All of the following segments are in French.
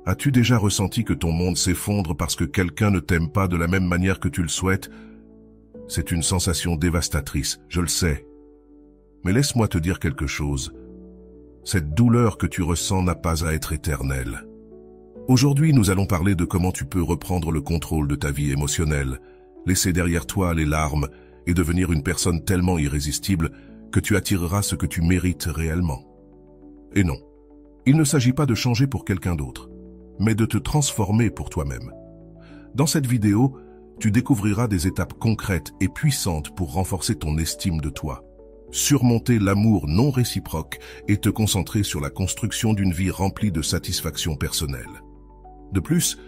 As-tu déjà ressenti que ton monde s'effondre parce que quelqu'un ne t'aime pas de la même manière que tu le souhaites? C'est une sensation dévastatrice, je le sais. Mais laisse-moi te dire quelque chose. Cette douleur que tu ressens n'a pas à être éternelle. Aujourd'hui, nous allons parler de comment tu peux reprendre le contrôle de ta vie émotionnelle, laisser derrière toi les larmes et devenir une personne tellement irrésistible que tu attireras ce que tu mérites réellement. Et non, il ne s'agit pas de changer pour quelqu'un d'autre, mais de te transformer pour toi-même. Dans cette vidéo, tu découvriras des étapes concrètes et puissantes pour renforcer ton estime de toi, surmonter l'amour non réciproque et te concentrer sur la construction d'une vie remplie de satisfaction personnelle. De plus,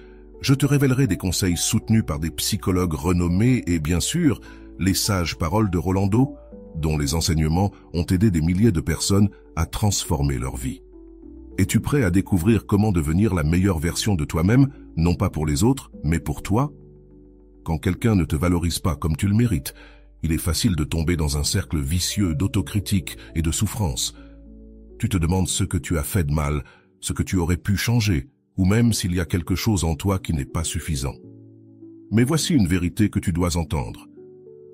je te révélerai des conseils soutenus par des psychologues renommés et bien sûr, les sages paroles de Rolando, dont les enseignements ont aidé des milliers de personnes à transformer leur vie. Es-tu prêt à découvrir comment devenir la meilleure version de toi-même, non pas pour les autres, mais pour toi? Quand quelqu'un ne te valorise pas comme tu le mérites, il est facile de tomber dans un cercle vicieux d'autocritique et de souffrance. Tu te demandes ce que tu as fait de mal, ce que tu aurais pu changer, ou même s'il y a quelque chose en toi qui n'est pas suffisant. Mais voici une vérité que tu dois entendre.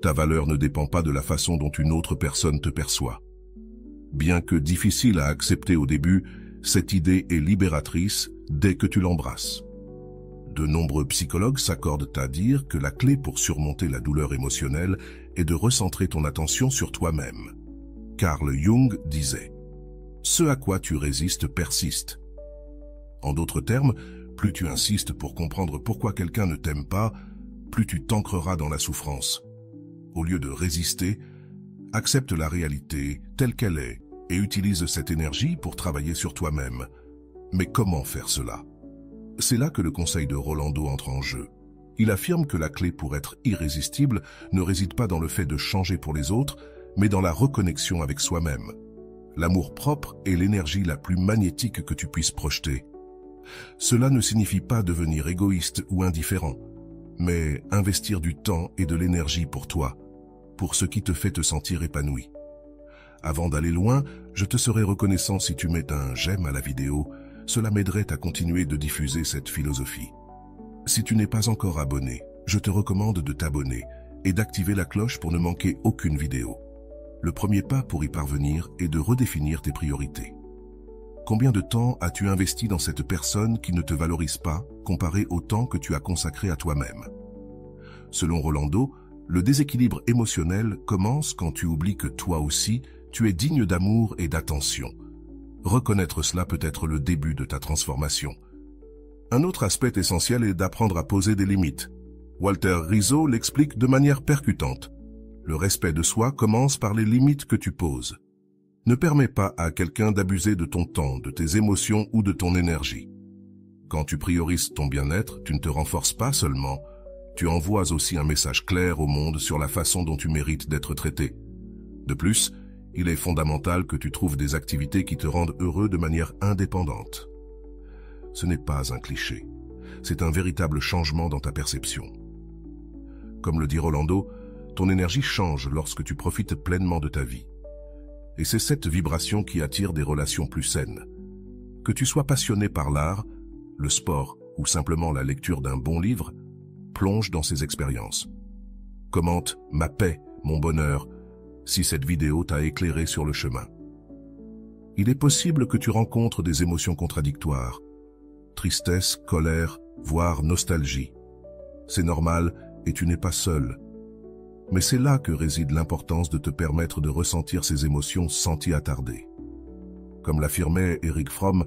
Ta valeur ne dépend pas de la façon dont une autre personne te perçoit. Bien que difficile à accepter au début, cette idée est libératrice dès que tu l'embrasses. De nombreux psychologues s'accordent à dire que la clé pour surmonter la douleur émotionnelle est de recentrer ton attention sur toi-même. Carl Jung disait « Ce à quoi tu résistes persiste ». En d'autres termes, plus tu insistes pour comprendre pourquoi quelqu'un ne t'aime pas, plus tu t'ancreras dans la souffrance. Au lieu de résister, accepte la réalité telle qu'elle est et utilise cette énergie pour travailler sur toi-même. Mais comment faire cela? C'est là que le conseil de Rolando entre en jeu. Il affirme que la clé pour être irrésistible ne réside pas dans le fait de changer pour les autres, mais dans la reconnexion avec soi-même. L'amour-propre est l'énergie la plus magnétique que tu puisses projeter. Cela ne signifie pas devenir égoïste ou indifférent, mais investir du temps et de l'énergie pour toi, pour ce qui te fait te sentir épanoui. Avant d'aller loin, je te serais reconnaissant si tu mets un j'aime à la vidéo, cela m'aiderait à continuer de diffuser cette philosophie. Si tu n'es pas encore abonné, je te recommande de t'abonner et d'activer la cloche pour ne manquer aucune vidéo. Le premier pas pour y parvenir est de redéfinir tes priorités. Combien de temps as-tu investi dans cette personne qui ne te valorise pas comparé au temps que tu as consacré à toi-même? Selon Rolando, le déséquilibre émotionnel commence quand tu oublies que toi aussi, tu es digne d'amour et d'attention. Reconnaître cela peut être le début de ta transformation. Un autre aspect essentiel est d'apprendre à poser des limites. Walter Rizzo l'explique de manière percutante. Le respect de soi commence par les limites que tu poses. Ne permets pas à quelqu'un d'abuser de ton temps, de tes émotions ou de ton énergie. Quand tu priorises ton bien-être, tu ne te renforces pas seulement, tu envoies aussi un message clair au monde sur la façon dont tu mérites d'être traité. De plus, il est fondamental que tu trouves des activités qui te rendent heureux de manière indépendante. Ce n'est pas un cliché, c'est un véritable changement dans ta perception. Comme le dit Rolando, ton énergie change lorsque tu profites pleinement de ta vie. Et c'est cette vibration qui attire des relations plus saines. Que tu sois passionné par l'art, le sport ou simplement la lecture d'un bon livre, plonge dans ces expériences. Commente « Ma paix, mon bonheur » si cette vidéo t'a éclairé sur le chemin. Il est possible que tu rencontres des émotions contradictoires, tristesse, colère, voire nostalgie. C'est normal et tu n'es pas seul. Mais c'est là que réside l'importance de te permettre de ressentir ces émotions sans t'y attarder. Comme l'affirmait Erich Fromm,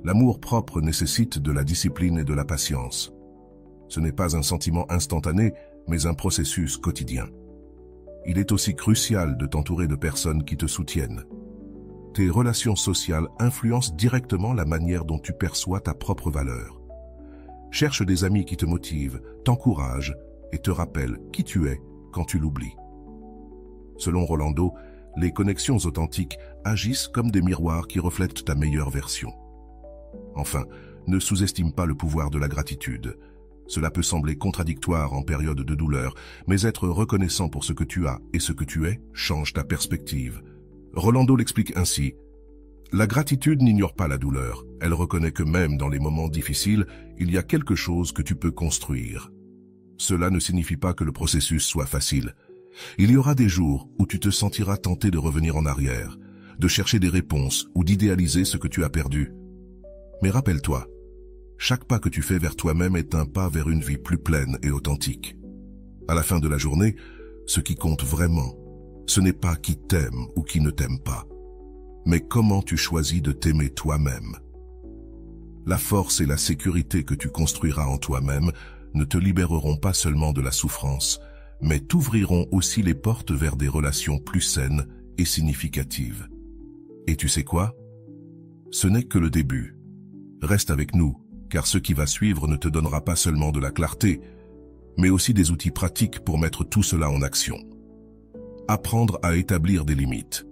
l'amour-propre nécessite de la discipline et de la patience. Ce n'est pas un sentiment instantané, mais un processus quotidien. Il est aussi crucial de t'entourer de personnes qui te soutiennent. Tes relations sociales influencent directement la manière dont tu perçois ta propre valeur. Cherche des amis qui te motivent, t'encouragent et te rappellent qui tu es quand tu l'oublies. Selon Rolando, les connexions authentiques agissent comme des miroirs qui reflètent ta meilleure version. Enfin, ne sous-estime pas le pouvoir de la gratitude. Cela peut sembler contradictoire en période de douleur, mais être reconnaissant pour ce que tu as et ce que tu es change ta perspective. Rolando l'explique ainsi. La gratitude n'ignore pas la douleur. Elle reconnaît que même dans les moments difficiles, il y a quelque chose que tu peux construire. Cela ne signifie pas que le processus soit facile. Il y aura des jours où tu te sentiras tenté de revenir en arrière, de chercher des réponses ou d'idéaliser ce que tu as perdu. Mais rappelle-toi, chaque pas que tu fais vers toi-même est un pas vers une vie plus pleine et authentique. À la fin de la journée, ce qui compte vraiment, ce n'est pas qui t'aime ou qui ne t'aime pas, mais comment tu choisis de t'aimer toi-même. La force et la sécurité que tu construiras en toi-même ne te libéreront pas seulement de la souffrance, mais t'ouvriront aussi les portes vers des relations plus saines et significatives. Et tu sais quoi? Ce n'est que le début. Reste avec nous, car ce qui va suivre ne te donnera pas seulement de la clarté, mais aussi des outils pratiques pour mettre tout cela en action. Apprendre à établir des limites.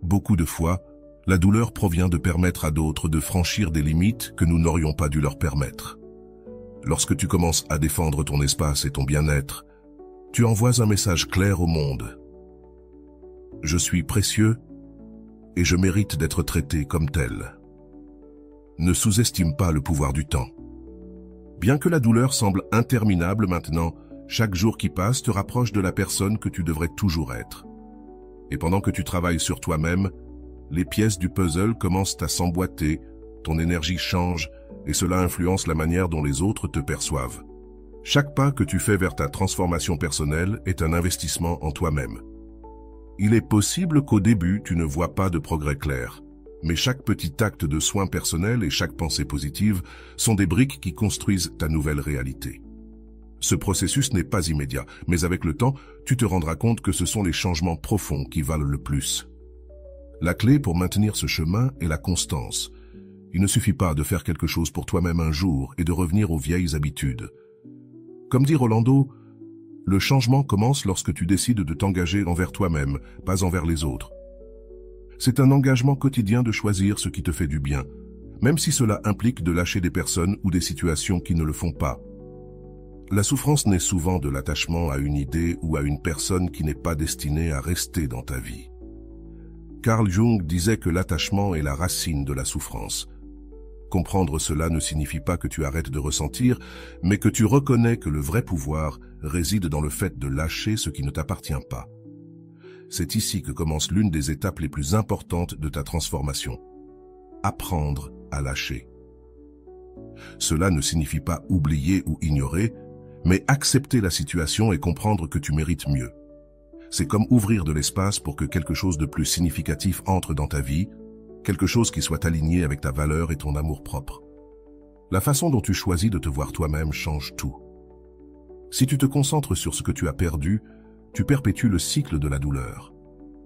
Beaucoup de fois, la douleur provient de permettre à d'autres de franchir des limites que nous n'aurions pas dû leur permettre. Lorsque tu commences à défendre ton espace et ton bien-être, tu envoies un message clair au monde. Je suis précieux et je mérite d'être traité comme tel. Ne sous-estime pas le pouvoir du temps. Bien que la douleur semble interminable maintenant, chaque jour qui passe te rapproche de la personne que tu devrais toujours être. Et pendant que tu travailles sur toi-même, les pièces du puzzle commencent à s'emboîter, ton énergie change et cela influence la manière dont les autres te perçoivent. Chaque pas que tu fais vers ta transformation personnelle est un investissement en toi-même. Il est possible qu'au début, tu ne vois pas de progrès clair, mais chaque petit acte de soin personnel et chaque pensée positive sont des briques qui construisent ta nouvelle réalité. Ce processus n'est pas immédiat, mais avec le temps, tu te rendras compte que ce sont les changements profonds qui valent le plus. La clé pour maintenir ce chemin est la constance. Il ne suffit pas de faire quelque chose pour toi-même un jour et de revenir aux vieilles habitudes. Comme dit Rolando, le changement commence lorsque tu décides de t'engager envers toi-même, pas envers les autres. C'est un engagement quotidien de choisir ce qui te fait du bien, même si cela implique de lâcher des personnes ou des situations qui ne le font pas. La souffrance naît souvent de l'attachement à une idée ou à une personne qui n'est pas destinée à rester dans ta vie. Carl Jung disait que l'attachement est la racine de la souffrance. Comprendre cela ne signifie pas que tu arrêtes de ressentir, mais que tu reconnais que le vrai pouvoir réside dans le fait de lâcher ce qui ne t'appartient pas. C'est ici que commence l'une des étapes les plus importantes de ta transformation. Apprendre à lâcher. Cela ne signifie pas oublier ou ignorer, mais accepter la situation et comprendre que tu mérites mieux. C'est comme ouvrir de l'espace pour que quelque chose de plus significatif entre dans ta vie, quelque chose qui soit aligné avec ta valeur et ton amour-propre. La façon dont tu choisis de te voir toi-même change tout. Si tu te concentres sur ce que tu as perdu, tu perpétues le cycle de la douleur.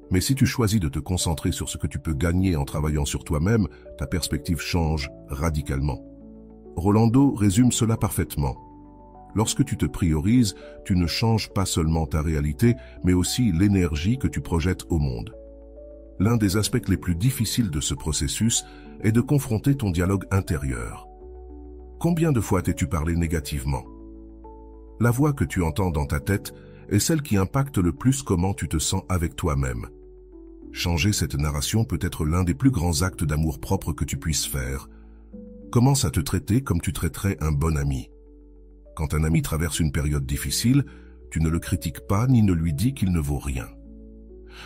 Mais si tu choisis de te concentrer sur ce que tu peux gagner en travaillant sur toi-même, ta perspective change radicalement. Rolando résume cela parfaitement. Lorsque tu te priorises, tu ne changes pas seulement ta réalité, mais aussi l'énergie que tu projettes au monde. L'un des aspects les plus difficiles de ce processus est de confronter ton dialogue intérieur. Combien de fois t'es-tu parlé négativement? La voix que tu entends dans ta tête est celle qui impacte le plus comment tu te sens avec toi-même. Changer cette narration peut être l'un des plus grands actes d'amour-propre que tu puisses faire. Commence à te traiter comme tu traiterais un bon ami. Quand un ami traverse une période difficile, tu ne le critiques pas ni ne lui dis qu'il ne vaut rien.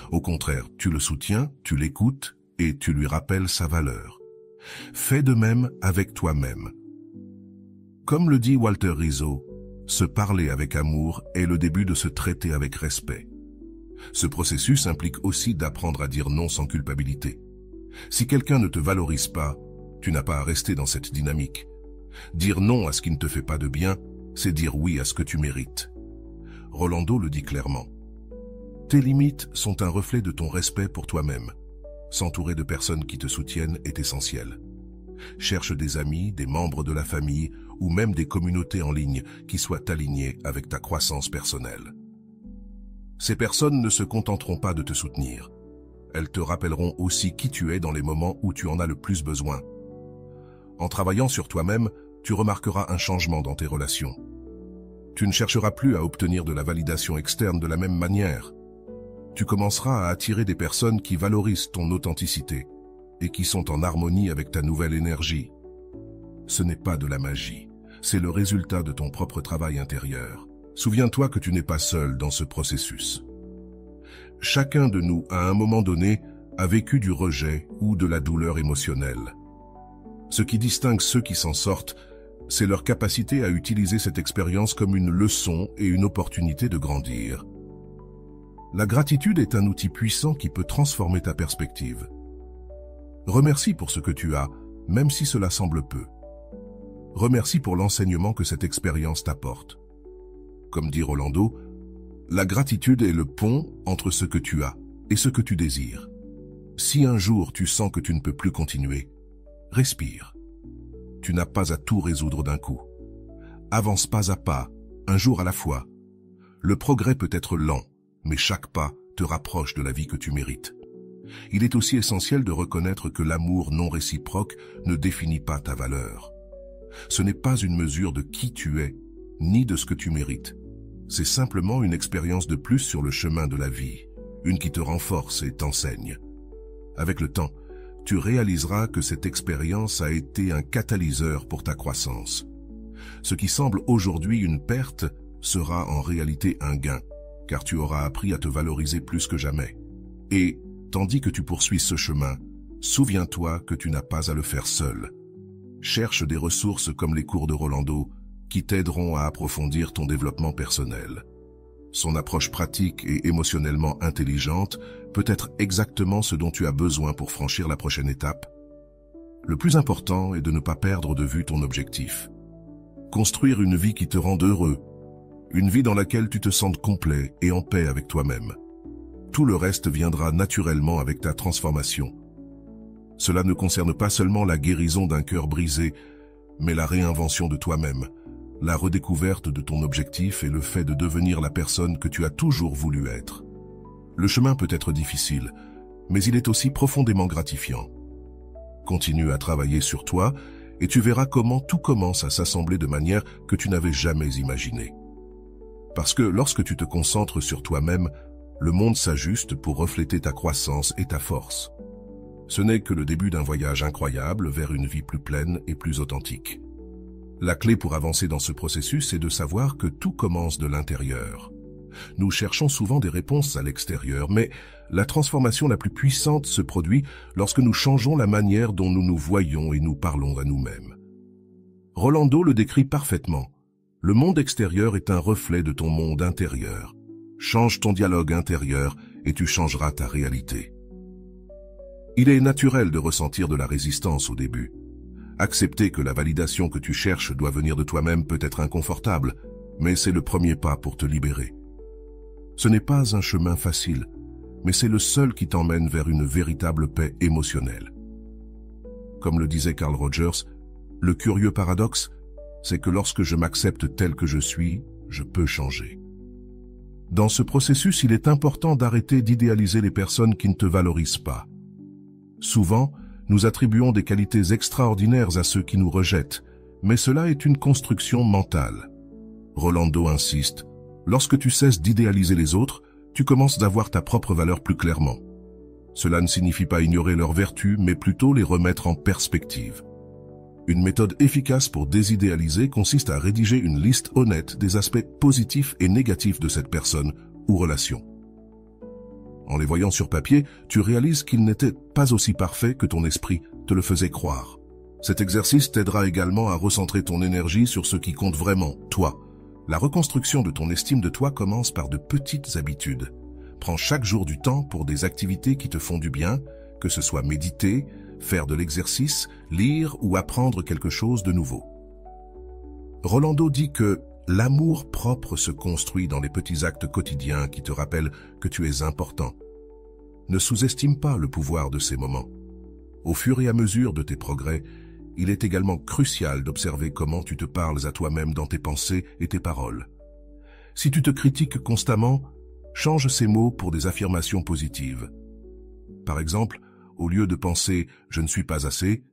Au contraire, tu le soutiens, tu l'écoutes et tu lui rappelles sa valeur. Fais de même avec toi-même. Comme le dit Walter Rizzo, se parler avec amour est le début de se traiter avec respect. Ce processus implique aussi d'apprendre à dire non sans culpabilité. Si quelqu'un ne te valorise pas, tu n'as pas à rester dans cette dynamique. Dire non à ce qui ne te fait pas de bien, c'est dire oui à ce que tu mérites. Rolando le dit clairement. Tes limites sont un reflet de ton respect pour toi-même. S'entourer de personnes qui te soutiennent est essentiel. Cherche des amis, des membres de la famille ou même des communautés en ligne qui soient alignées avec ta croissance personnelle. Ces personnes ne se contenteront pas de te soutenir. Elles te rappelleront aussi qui tu es dans les moments où tu en as le plus besoin. En travaillant sur toi-même, tu remarqueras un changement dans tes relations. Tu ne chercheras plus à obtenir de la validation externe de la même manière. Tu commenceras à attirer des personnes qui valorisent ton authenticité et qui sont en harmonie avec ta nouvelle énergie. Ce n'est pas de la magie, c'est le résultat de ton propre travail intérieur. Souviens-toi que tu n'es pas seul dans ce processus. Chacun de nous, à un moment donné, a vécu du rejet ou de la douleur émotionnelle. Ce qui distingue ceux qui s'en sortent, c'est leur capacité à utiliser cette expérience comme une leçon et une opportunité de grandir. La gratitude est un outil puissant qui peut transformer ta perspective. Remercie pour ce que tu as, même si cela semble peu. Remercie pour l'enseignement que cette expérience t'apporte. Comme dit Rolando, la gratitude est le pont entre ce que tu as et ce que tu désires. Si un jour tu sens que tu ne peux plus continuer, respire. Tu n'as pas à tout résoudre d'un coup. Avance pas à pas, un jour à la fois. Le progrès peut être lent, mais chaque pas te rapproche de la vie que tu mérites. Il est aussi essentiel de reconnaître que l'amour non réciproque ne définit pas ta valeur. Ce n'est pas une mesure de qui tu es, ni de ce que tu mérites. C'est simplement une expérience de plus sur le chemin de la vie, une qui te renforce et t'enseigne. Avec le temps, tu réaliseras que cette expérience a été un catalyseur pour ta croissance. Ce qui semble aujourd'hui une perte sera en réalité un gain, car tu auras appris à te valoriser plus que jamais. Et, tandis que tu poursuis ce chemin, souviens-toi que tu n'as pas à le faire seul. Cherche des ressources comme les cours de Rolando qui t'aideront à approfondir ton développement personnel. Son approche pratique et émotionnellement intelligente peut être exactement ce dont tu as besoin pour franchir la prochaine étape. Le plus important est de ne pas perdre de vue ton objectif. Construire une vie qui te rende heureux, une vie dans laquelle tu te sentes complet et en paix avec toi-même. Tout le reste viendra naturellement avec ta transformation. Cela ne concerne pas seulement la guérison d'un cœur brisé, mais la réinvention de toi-même, la redécouverte de ton objectif et le fait de devenir la personne que tu as toujours voulu être. Le chemin peut être difficile, mais il est aussi profondément gratifiant. Continue à travailler sur toi et tu verras comment tout commence à s'assembler de manière que tu n'avais jamais imaginée. Parce que lorsque tu te concentres sur toi-même, le monde s'ajuste pour refléter ta croissance et ta force. Ce n'est que le début d'un voyage incroyable vers une vie plus pleine et plus authentique. La clé pour avancer dans ce processus est de savoir que tout commence de l'intérieur. Nous cherchons souvent des réponses à l'extérieur, mais la transformation la plus puissante se produit lorsque nous changeons la manière dont nous nous voyons et nous parlons à nous-mêmes. Rolando le décrit parfaitement. Le monde extérieur est un reflet de ton monde intérieur. Change ton dialogue intérieur et tu changeras ta réalité. Il est naturel de ressentir de la résistance au début. Accepter que la validation que tu cherches doit venir de toi-même peut être inconfortable, mais c'est le premier pas pour te libérer. Ce n'est pas un chemin facile, mais c'est le seul qui t'emmène vers une véritable paix émotionnelle. Comme le disait Carl Rogers, le curieux paradoxe, c'est que lorsque je m'accepte tel que je suis, je peux changer. Dans ce processus, il est important d'arrêter d'idéaliser les personnes qui ne te valorisent pas. Souvent, nous attribuons des qualités extraordinaires à ceux qui nous rejettent, mais cela est une construction mentale. Rolando insiste, lorsque tu cesses d'idéaliser les autres, tu commences d'avoir ta propre valeur plus clairement. Cela ne signifie pas ignorer leurs vertus, mais plutôt les remettre en perspective. Une méthode efficace pour désidéaliser consiste à rédiger une liste honnête des aspects positifs et négatifs de cette personne ou relation. En les voyant sur papier, tu réalises qu'ils n'étaient pas aussi parfaits que ton esprit te le faisait croire. Cet exercice t'aidera également à recentrer ton énergie sur ce qui compte vraiment, toi. La reconstruction de ton estime de toi commence par de petites habitudes. Prends chaque jour du temps pour des activités qui te font du bien, que ce soit méditer, faire de l'exercice, lire ou apprendre quelque chose de nouveau. Rolando dit que l'amour propre se construit dans les petits actes quotidiens qui te rappellent que tu es important. Ne sous-estime pas le pouvoir de ces moments. Au fur et à mesure de tes progrès, il est également crucial d'observer comment tu te parles à toi-même dans tes pensées et tes paroles. Si tu te critiques constamment, change ces mots pour des affirmations positives. Par exemple, au lieu de penser « je ne suis pas assez »,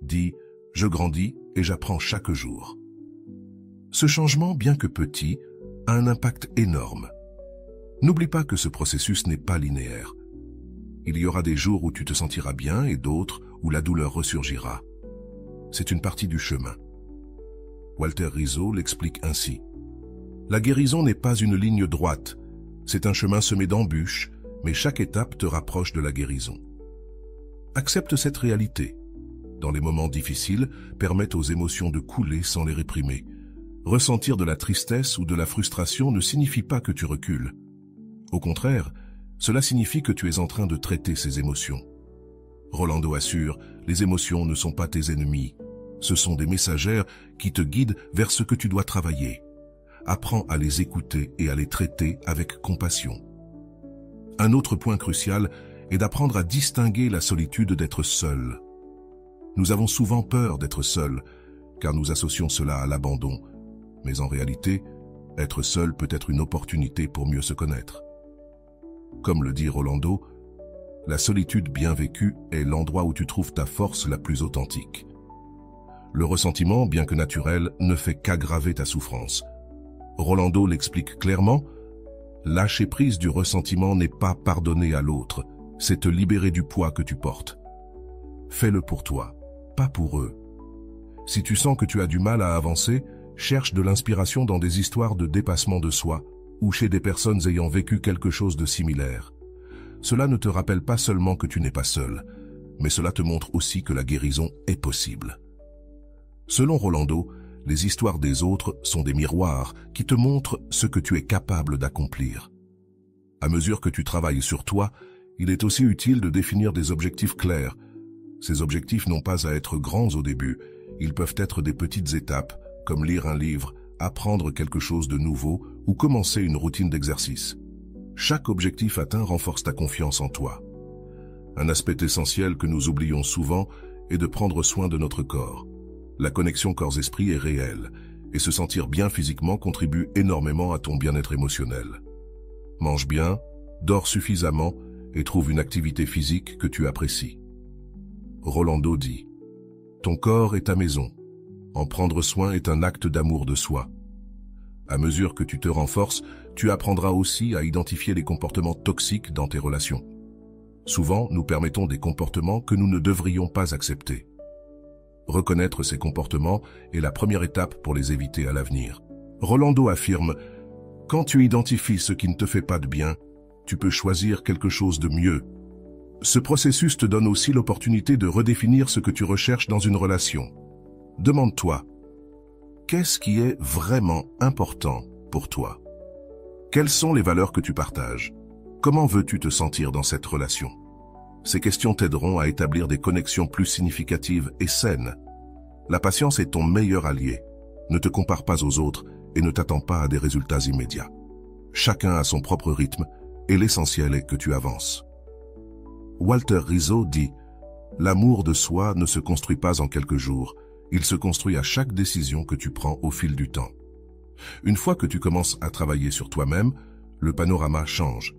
dis « je grandis et j'apprends chaque jour ». Ce changement, bien que petit, a un impact énorme. N'oublie pas que ce processus n'est pas linéaire. Il y aura des jours où tu te sentiras bien et d'autres où la douleur ressurgira. C'est une partie du chemin. Walter Rizzo l'explique ainsi. La guérison n'est pas une ligne droite, c'est un chemin semé d'embûches, mais chaque étape te rapproche de la guérison. Accepte cette réalité. Dans les moments difficiles, permettre aux émotions de couler sans les réprimer. Ressentir de la tristesse ou de la frustration ne signifie pas que tu recules. Au contraire, cela signifie que tu es en train de traiter ces émotions. Rolando assure, les émotions ne sont pas tes ennemis. Ce sont des messagères qui te guident vers ce que tu dois travailler. Apprends à les écouter et à les traiter avec compassion. Un autre point crucial est d'apprendre à distinguer la solitude d'être seul. Nous avons souvent peur d'être seul, car nous associons cela à l'abandon. Mais en réalité, être seul peut être une opportunité pour mieux se connaître. Comme le dit Rolando, la solitude bien vécue est l'endroit où tu trouves ta force la plus authentique. Le ressentiment, bien que naturel, ne fait qu'aggraver ta souffrance. Rolando l'explique clairement, lâcher prise du ressentiment n'est pas pardonner à l'autre, c'est te libérer du poids que tu portes. Fais-le pour toi, pas pour eux. Si tu sens que tu as du mal à avancer, cherche de l'inspiration dans des histoires de dépassement de soi ou chez des personnes ayant vécu quelque chose de similaire. Cela ne te rappelle pas seulement que tu n'es pas seul, mais cela te montre aussi que la guérison est possible. Selon Rolando, les histoires des autres sont des miroirs qui te montrent ce que tu es capable d'accomplir. À mesure que tu travailles sur toi, il est aussi utile de définir des objectifs clairs. Ces objectifs n'ont pas à être grands au début, ils peuvent être des petites étapes, comme lire un livre, apprendre quelque chose de nouveau ou commencer une routine d'exercice. Chaque objectif atteint renforce ta confiance en toi. Un aspect essentiel que nous oublions souvent est de prendre soin de notre corps. La connexion corps-esprit est réelle, et se sentir bien physiquement contribue énormément à ton bien-être émotionnel. Mange bien, dors suffisamment et trouve une activité physique que tu apprécies. Rolando dit, « Ton corps est ta maison. En prendre soin est un acte d'amour de soi. À mesure que tu te renforces, tu apprendras aussi à identifier les comportements toxiques dans tes relations. Souvent, nous permettons des comportements que nous ne devrions pas accepter. Reconnaître ces comportements est la première étape pour les éviter à l'avenir. Rolando affirme, « Quand tu identifies ce qui ne te fait pas de bien, tu peux choisir quelque chose de mieux. » Ce processus te donne aussi l'opportunité de redéfinir ce que tu recherches dans une relation. Demande-toi, qu'est-ce qui est vraiment important pour toi? Quelles sont les valeurs que tu partages? Comment veux-tu te sentir dans cette relation? Ces questions t'aideront à établir des connexions plus significatives et saines. La patience est ton meilleur allié. Ne te compare pas aux autres et ne t'attends pas à des résultats immédiats. Chacun a son propre rythme et l'essentiel est que tu avances. Walter Rizzo dit « L'amour de soi ne se construit pas en quelques jours, il se construit à chaque décision que tu prends au fil du temps. Une fois que tu commences à travailler sur toi-même, le panorama change.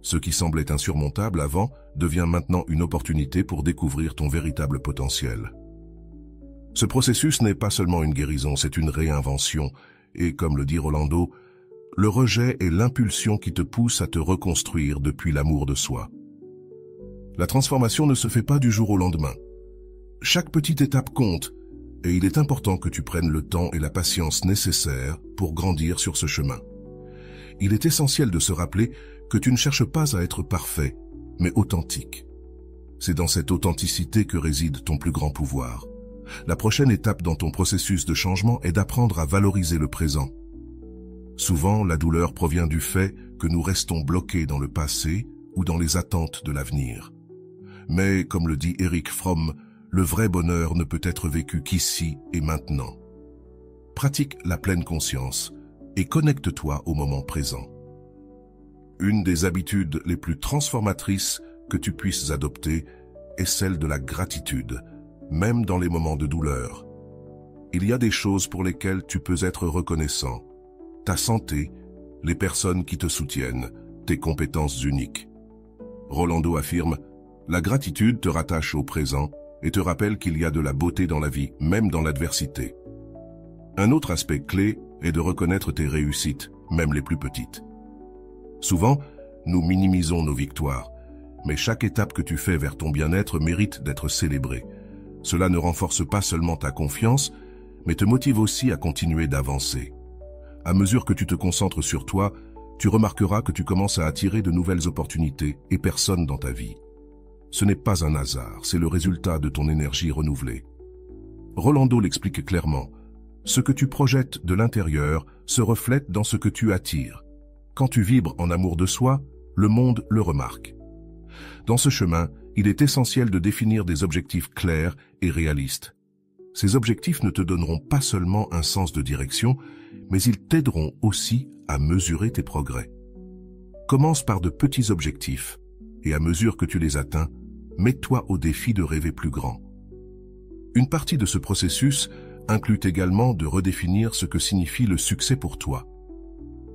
Ce qui semblait insurmontable avant devient maintenant une opportunité pour découvrir ton véritable potentiel. Ce processus n'est pas seulement une guérison, c'est une réinvention. Et comme le dit Rolando, le rejet est l'impulsion qui te pousse à te reconstruire depuis l'amour de soi. La transformation ne se fait pas du jour au lendemain. Chaque petite étape compte, et il est important que tu prennes le temps et la patience nécessaires pour grandir sur ce chemin. Il est essentiel de se rappeler que tu ne cherches pas à être parfait, mais authentique. C'est dans cette authenticité que réside ton plus grand pouvoir. La prochaine étape dans ton processus de changement est d'apprendre à valoriser le présent. Souvent, la douleur provient du fait que nous restons bloqués dans le passé ou dans les attentes de l'avenir. Mais, comme le dit Erich Fromm, le vrai bonheur ne peut être vécu qu'ici et maintenant. Pratique la pleine conscience et connecte-toi au moment présent. Une des habitudes les plus transformatrices que tu puisses adopter est celle de la gratitude, même dans les moments de douleur. Il y a des choses pour lesquelles tu peux être reconnaissant. Ta santé, les personnes qui te soutiennent, tes compétences uniques. Rolando affirme, la gratitude te rattache au présent et te rappelle qu'il y a de la beauté dans la vie, même dans l'adversité. Un autre aspect clé est de reconnaître tes réussites, même les plus petites. Souvent, nous minimisons nos victoires, Mais chaque étape que tu fais vers ton bien-être mérite d'être célébrée. Cela ne renforce pas seulement ta confiance, mais te motive aussi à continuer d'avancer. À mesure que tu te concentres sur toi, tu remarqueras que tu commences à attirer de nouvelles opportunités et personnes dans ta vie. Ce n'est pas un hasard, c'est le résultat de ton énergie renouvelée. Rolando l'explique clairement. Ce que tu projettes de l'intérieur se reflète dans ce que tu attires. Quand tu vibres en amour de soi, le monde le remarque. Dans ce chemin, il est essentiel de définir des objectifs clairs et réalistes. Ces objectifs ne te donneront pas seulement un sens de direction, mais ils t'aideront aussi à mesurer tes progrès. Commence par de petits objectifs, et à mesure que tu les atteins, mets-toi au défi de rêver plus grand. Une partie de ce processus inclut également de redéfinir ce que signifie le succès pour toi.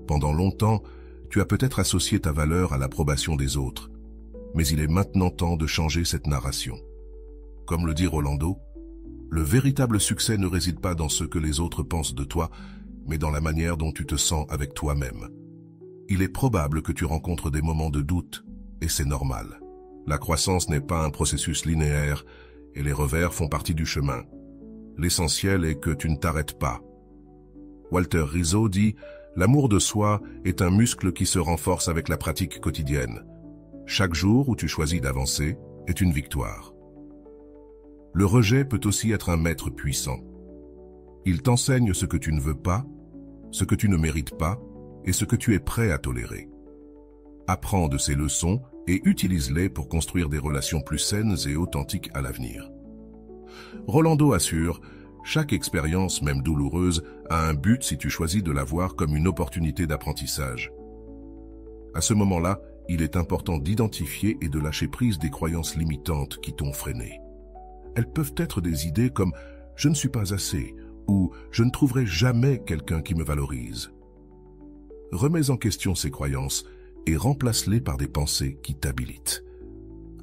Pendant longtemps, tu as peut-être associé ta valeur à l'approbation des autres, mais il est maintenant temps de changer cette narration. Comme le dit Rolando, le véritable succès ne réside pas dans ce que les autres pensent de toi, mais dans la manière dont tu te sens avec toi-même. Il est probable que tu rencontres des moments de doute, et c'est normal. La croissance n'est pas un processus linéaire, et les revers font partie du chemin. L'essentiel est que tu ne t'arrêtes pas. Walter Rizzo dit « L'amour de soi est un muscle qui se renforce avec la pratique quotidienne. Chaque jour où tu choisis d'avancer est une victoire. » Le rejet peut aussi être un maître puissant. Il t'enseigne ce que tu ne veux pas, ce que tu ne mérites pas et ce que tu es prêt à tolérer. Apprends de ces leçons et utilise-les pour construire des relations plus saines et authentiques à l'avenir. Rolando assure, chaque expérience, même douloureuse, a un but si tu choisis de la voir comme une opportunité d'apprentissage. À ce moment-là, il est important d'identifier et de lâcher prise des croyances limitantes qui t'ont freiné. Elles peuvent être des idées comme « je ne suis pas assez » ou « je ne trouverai jamais quelqu'un qui me valorise ». Remets en question ces croyances et remplace-les par des pensées qui t'habilitent.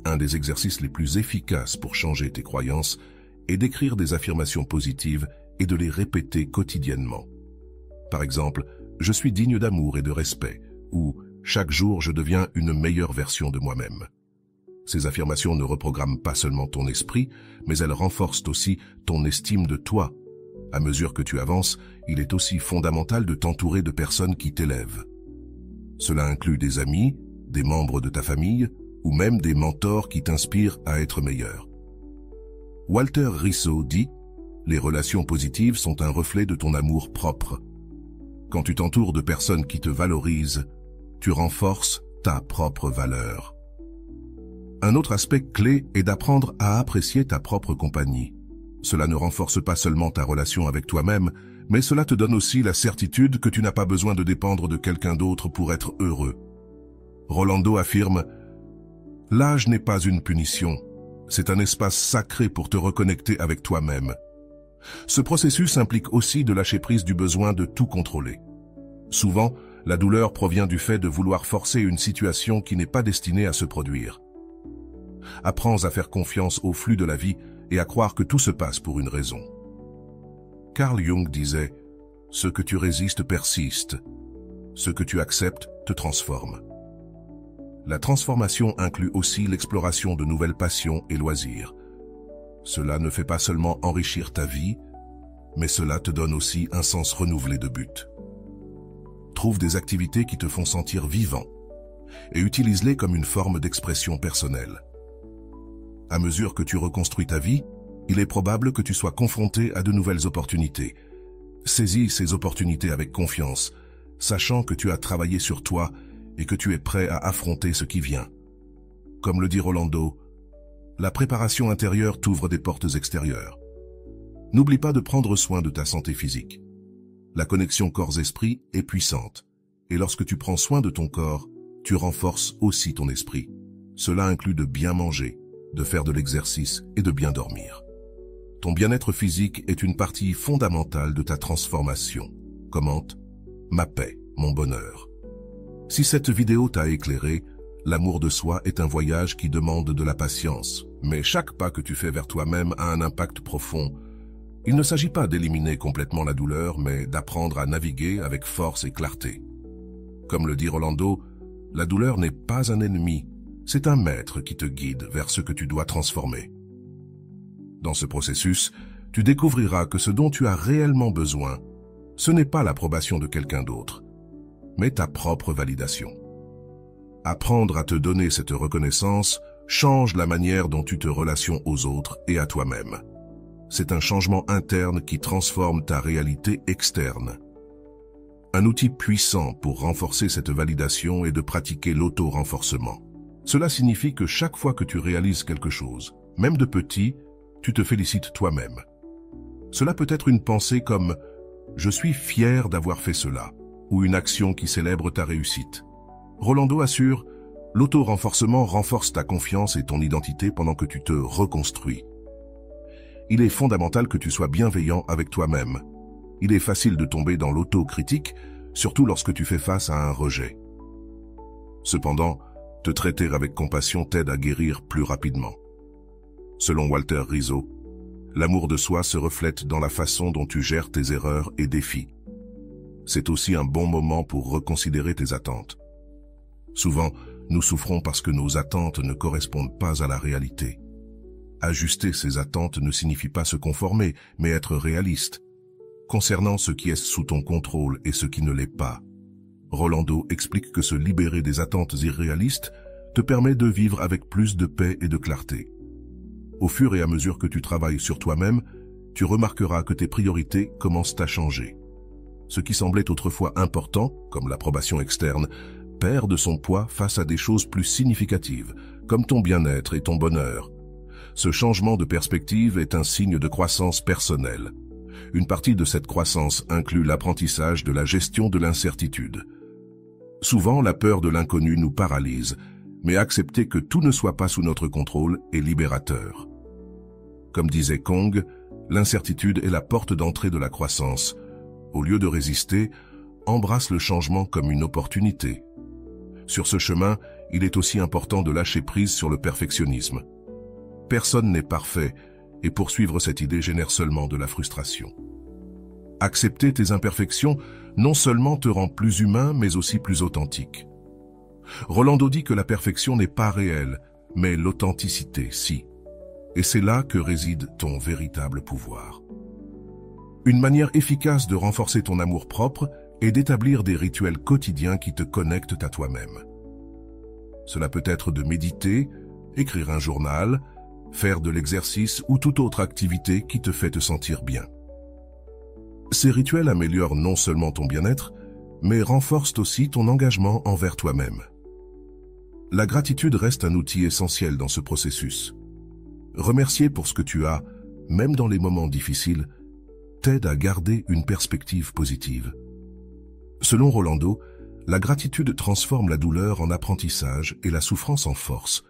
Un des exercices les plus efficaces pour changer tes croyances est d'écrire des affirmations positives et de les répéter quotidiennement. Par exemple, « je suis digne d'amour et de respect » ou « chaque jour je deviens une meilleure version de moi-même ». Ces affirmations ne reprogramment pas seulement ton esprit, mais elles renforcent aussi ton estime de toi. À mesure que tu avances, il est aussi fondamental de t'entourer de personnes qui t'élèvent. Cela inclut des amis, des membres de ta famille, ou même des mentors qui t'inspirent à être meilleur. Walter Rizzo dit « Les relations positives sont un reflet de ton amour propre. Quand tu t'entoures de personnes qui te valorisent, tu renforces ta propre valeur. » Un autre aspect clé est d'apprendre à apprécier ta propre compagnie. Cela ne renforce pas seulement ta relation avec toi-même, mais cela te donne aussi la certitude que tu n'as pas besoin de dépendre de quelqu'un d'autre pour être heureux. Rolando affirme « L'âge n'est pas une punition, c'est un espace sacré pour te reconnecter avec toi-même. » Ce processus implique aussi de lâcher prise du besoin de tout contrôler. Souvent, la douleur provient du fait de vouloir forcer une situation qui n'est pas destinée à se produire. Apprends à faire confiance au flux de la vie et à croire que tout se passe pour une raison. Carl Jung disait « Ce que tu résistes persiste, ce que tu acceptes te transforme. » La transformation inclut aussi l'exploration de nouvelles passions et loisirs. Cela ne fait pas seulement enrichir ta vie, mais cela te donne aussi un sens renouvelé de but. Trouve des activités qui te font sentir vivant et utilise-les comme une forme d'expression personnelle. À mesure que tu reconstruis ta vie, il est probable que tu sois confronté à de nouvelles opportunités. Saisis ces opportunités avec confiance, sachant que tu as travaillé sur toi et que tu es prêt à affronter ce qui vient. Comme le dit Rolando, la préparation intérieure t'ouvre des portes extérieures. N'oublie pas de prendre soin de ta santé physique. La connexion corps-esprit est puissante, et lorsque tu prends soin de ton corps, tu renforces aussi ton esprit. Cela inclut de bien manger, de faire de l'exercice et de bien dormir. Ton bien-être physique est une partie fondamentale de ta transformation. Commente « Ma paix, mon bonheur ». Si cette vidéo t'a éclairé, l'amour de soi est un voyage qui demande de la patience, mais chaque pas que tu fais vers toi-même a un impact profond. Il ne s'agit pas d'éliminer complètement la douleur, mais d'apprendre à naviguer avec force et clarté. Comme le dit Rolando, la douleur n'est pas un ennemi, c'est un maître qui te guide vers ce que tu dois transformer. Dans ce processus, tu découvriras que ce dont tu as réellement besoin, ce n'est pas l'approbation de quelqu'un d'autre, mais ta propre validation. Apprendre à te donner cette reconnaissance change la manière dont tu te relations aux autres et à toi-même. C'est un changement interne qui transforme ta réalité externe. Un outil puissant pour renforcer cette validation est de pratiquer l'auto-renforcement. Cela signifie que chaque fois que tu réalises quelque chose, même de petit, tu te félicites toi-même. Cela peut être une pensée comme « Je suis fier d'avoir fait cela » ou une action qui célèbre ta réussite. Rolando assure « L'auto-renforcement renforce ta confiance et ton identité pendant que tu te reconstruis. » Il est fondamental que tu sois bienveillant avec toi-même. Il est facile de tomber dans l'auto-critique, surtout lorsque tu fais face à un rejet. Cependant, te traiter avec compassion t'aide à guérir plus rapidement. Selon Walter Rizzo, l'amour de soi se reflète dans la façon dont tu gères tes erreurs et défis. C'est aussi un bon moment pour reconsidérer tes attentes. Souvent, nous souffrons parce que nos attentes ne correspondent pas à la réalité. Ajuster ses attentes ne signifie pas se conformer, mais être réaliste, concernant ce qui est sous ton contrôle et ce qui ne l'est pas. Rolando explique que se libérer des attentes irréalistes te permet de vivre avec plus de paix et de clarté. Au fur et à mesure que tu travailles sur toi-même, tu remarqueras que tes priorités commencent à changer. Ce qui semblait autrefois important, comme l'approbation externe, perd de son poids face à des choses plus significatives, comme ton bien-être et ton bonheur. Ce changement de perspective est un signe de croissance personnelle. Une partie de cette croissance inclut l'apprentissage de la gestion de l'incertitude. Souvent, la peur de l'inconnu nous paralyse, mais accepter que tout ne soit pas sous notre contrôle est libérateur. Comme disait Kong, l'incertitude est la porte d'entrée de la croissance. Au lieu de résister, embrasse le changement comme une opportunité. Sur ce chemin, il est aussi important de lâcher prise sur le perfectionnisme. Personne n'est parfait, et poursuivre cette idée génère seulement de la frustration. Accepter tes imperfections non seulement te rend plus humain, mais aussi plus authentique. Rolando dit que la perfection n'est pas réelle, mais l'authenticité, si. Et c'est là que réside ton véritable pouvoir. Une manière efficace de renforcer ton amour-propre est d'établir des rituels quotidiens qui te connectent à toi-même. Cela peut être de méditer, écrire un journal, faire de l'exercice ou toute autre activité qui te fait te sentir bien. Ces rituels améliorent non seulement ton bien-être, mais renforcent aussi ton engagement envers toi-même. La gratitude reste un outil essentiel dans ce processus. Remercier pour ce que tu as, même dans les moments difficiles, t'aide à garder une perspective positive. Selon Rolando, la gratitude transforme la douleur en apprentissage et la souffrance en force.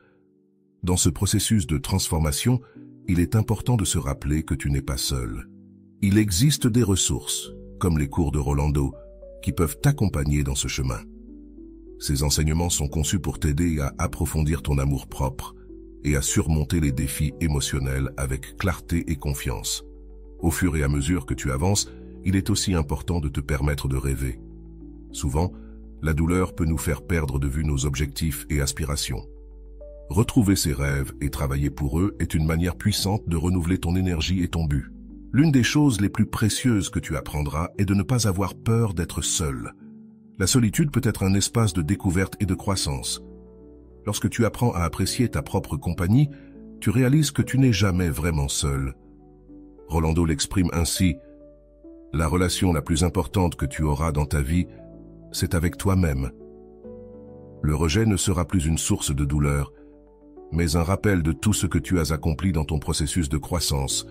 Dans ce processus de transformation, il est important de se rappeler que tu n'es pas seul. Il existe des ressources, comme les cours de Rolando, qui peuvent t'accompagner dans ce chemin. Ces enseignements sont conçus pour t'aider à approfondir ton amour-propre et à surmonter les défis émotionnels avec clarté et confiance. Au fur et à mesure que tu avances, il est aussi important de te permettre de rêver. Souvent, la douleur peut nous faire perdre de vue nos objectifs et aspirations. Retrouver ses rêves et travailler pour eux est une manière puissante de renouveler ton énergie et ton but. L'une des choses les plus précieuses que tu apprendras est de ne pas avoir peur d'être seul. La solitude peut être un espace de découverte et de croissance. Lorsque tu apprends à apprécier ta propre compagnie, tu réalises que tu n'es jamais vraiment seul. Rolando l'exprime ainsi: « La relation la plus importante que tu auras dans ta vie, c'est avec toi-même. » Le rejet ne sera plus une source de douleur, mais un rappel de tout ce que tu as accompli dans ton processus de croissance.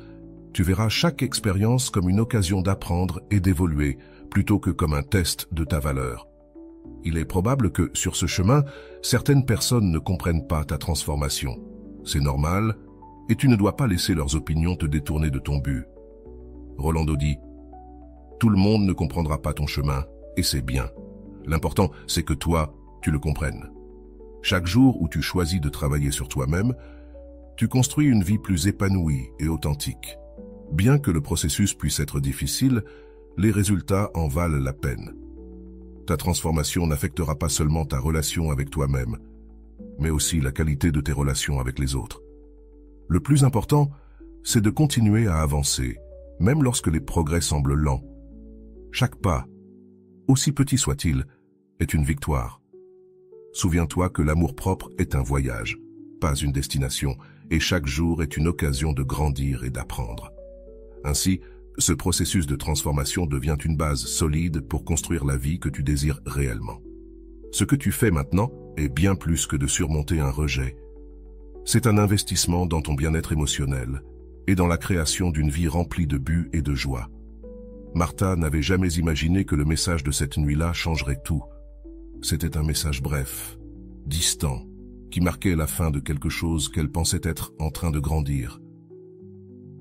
Tu verras chaque expérience comme une occasion d'apprendre et d'évoluer, plutôt que comme un test de ta valeur. Il est probable que, sur ce chemin, certaines personnes ne comprennent pas ta transformation. C'est normal, et tu ne dois pas laisser leurs opinions te détourner de ton but. Rolando dit: « Tout le monde ne comprendra pas ton chemin, et c'est bien. L'important, c'est que toi, tu le comprennes. » Chaque jour où tu choisis de travailler sur toi-même, tu construis une vie plus épanouie et authentique. Bien que le processus puisse être difficile, les résultats en valent la peine. Ta transformation n'affectera pas seulement ta relation avec toi-même, mais aussi la qualité de tes relations avec les autres. Le plus important, c'est de continuer à avancer, même lorsque les progrès semblent lents. Chaque pas, aussi petit soit-il, est une victoire. Souviens-toi que l'amour-propre est un voyage, pas une destination, et chaque jour est une occasion de grandir et d'apprendre. Ainsi, ce processus de transformation devient une base solide pour construire la vie que tu désires réellement. Ce que tu fais maintenant est bien plus que de surmonter un rejet. C'est un investissement dans ton bien-être émotionnel et dans la création d'une vie remplie de buts et de joie. Martha n'avait jamais imaginé que le message de cette nuit-là changerait tout. C'était un message bref, distant, qui marquait la fin de quelque chose qu'elle pensait être en train de grandir.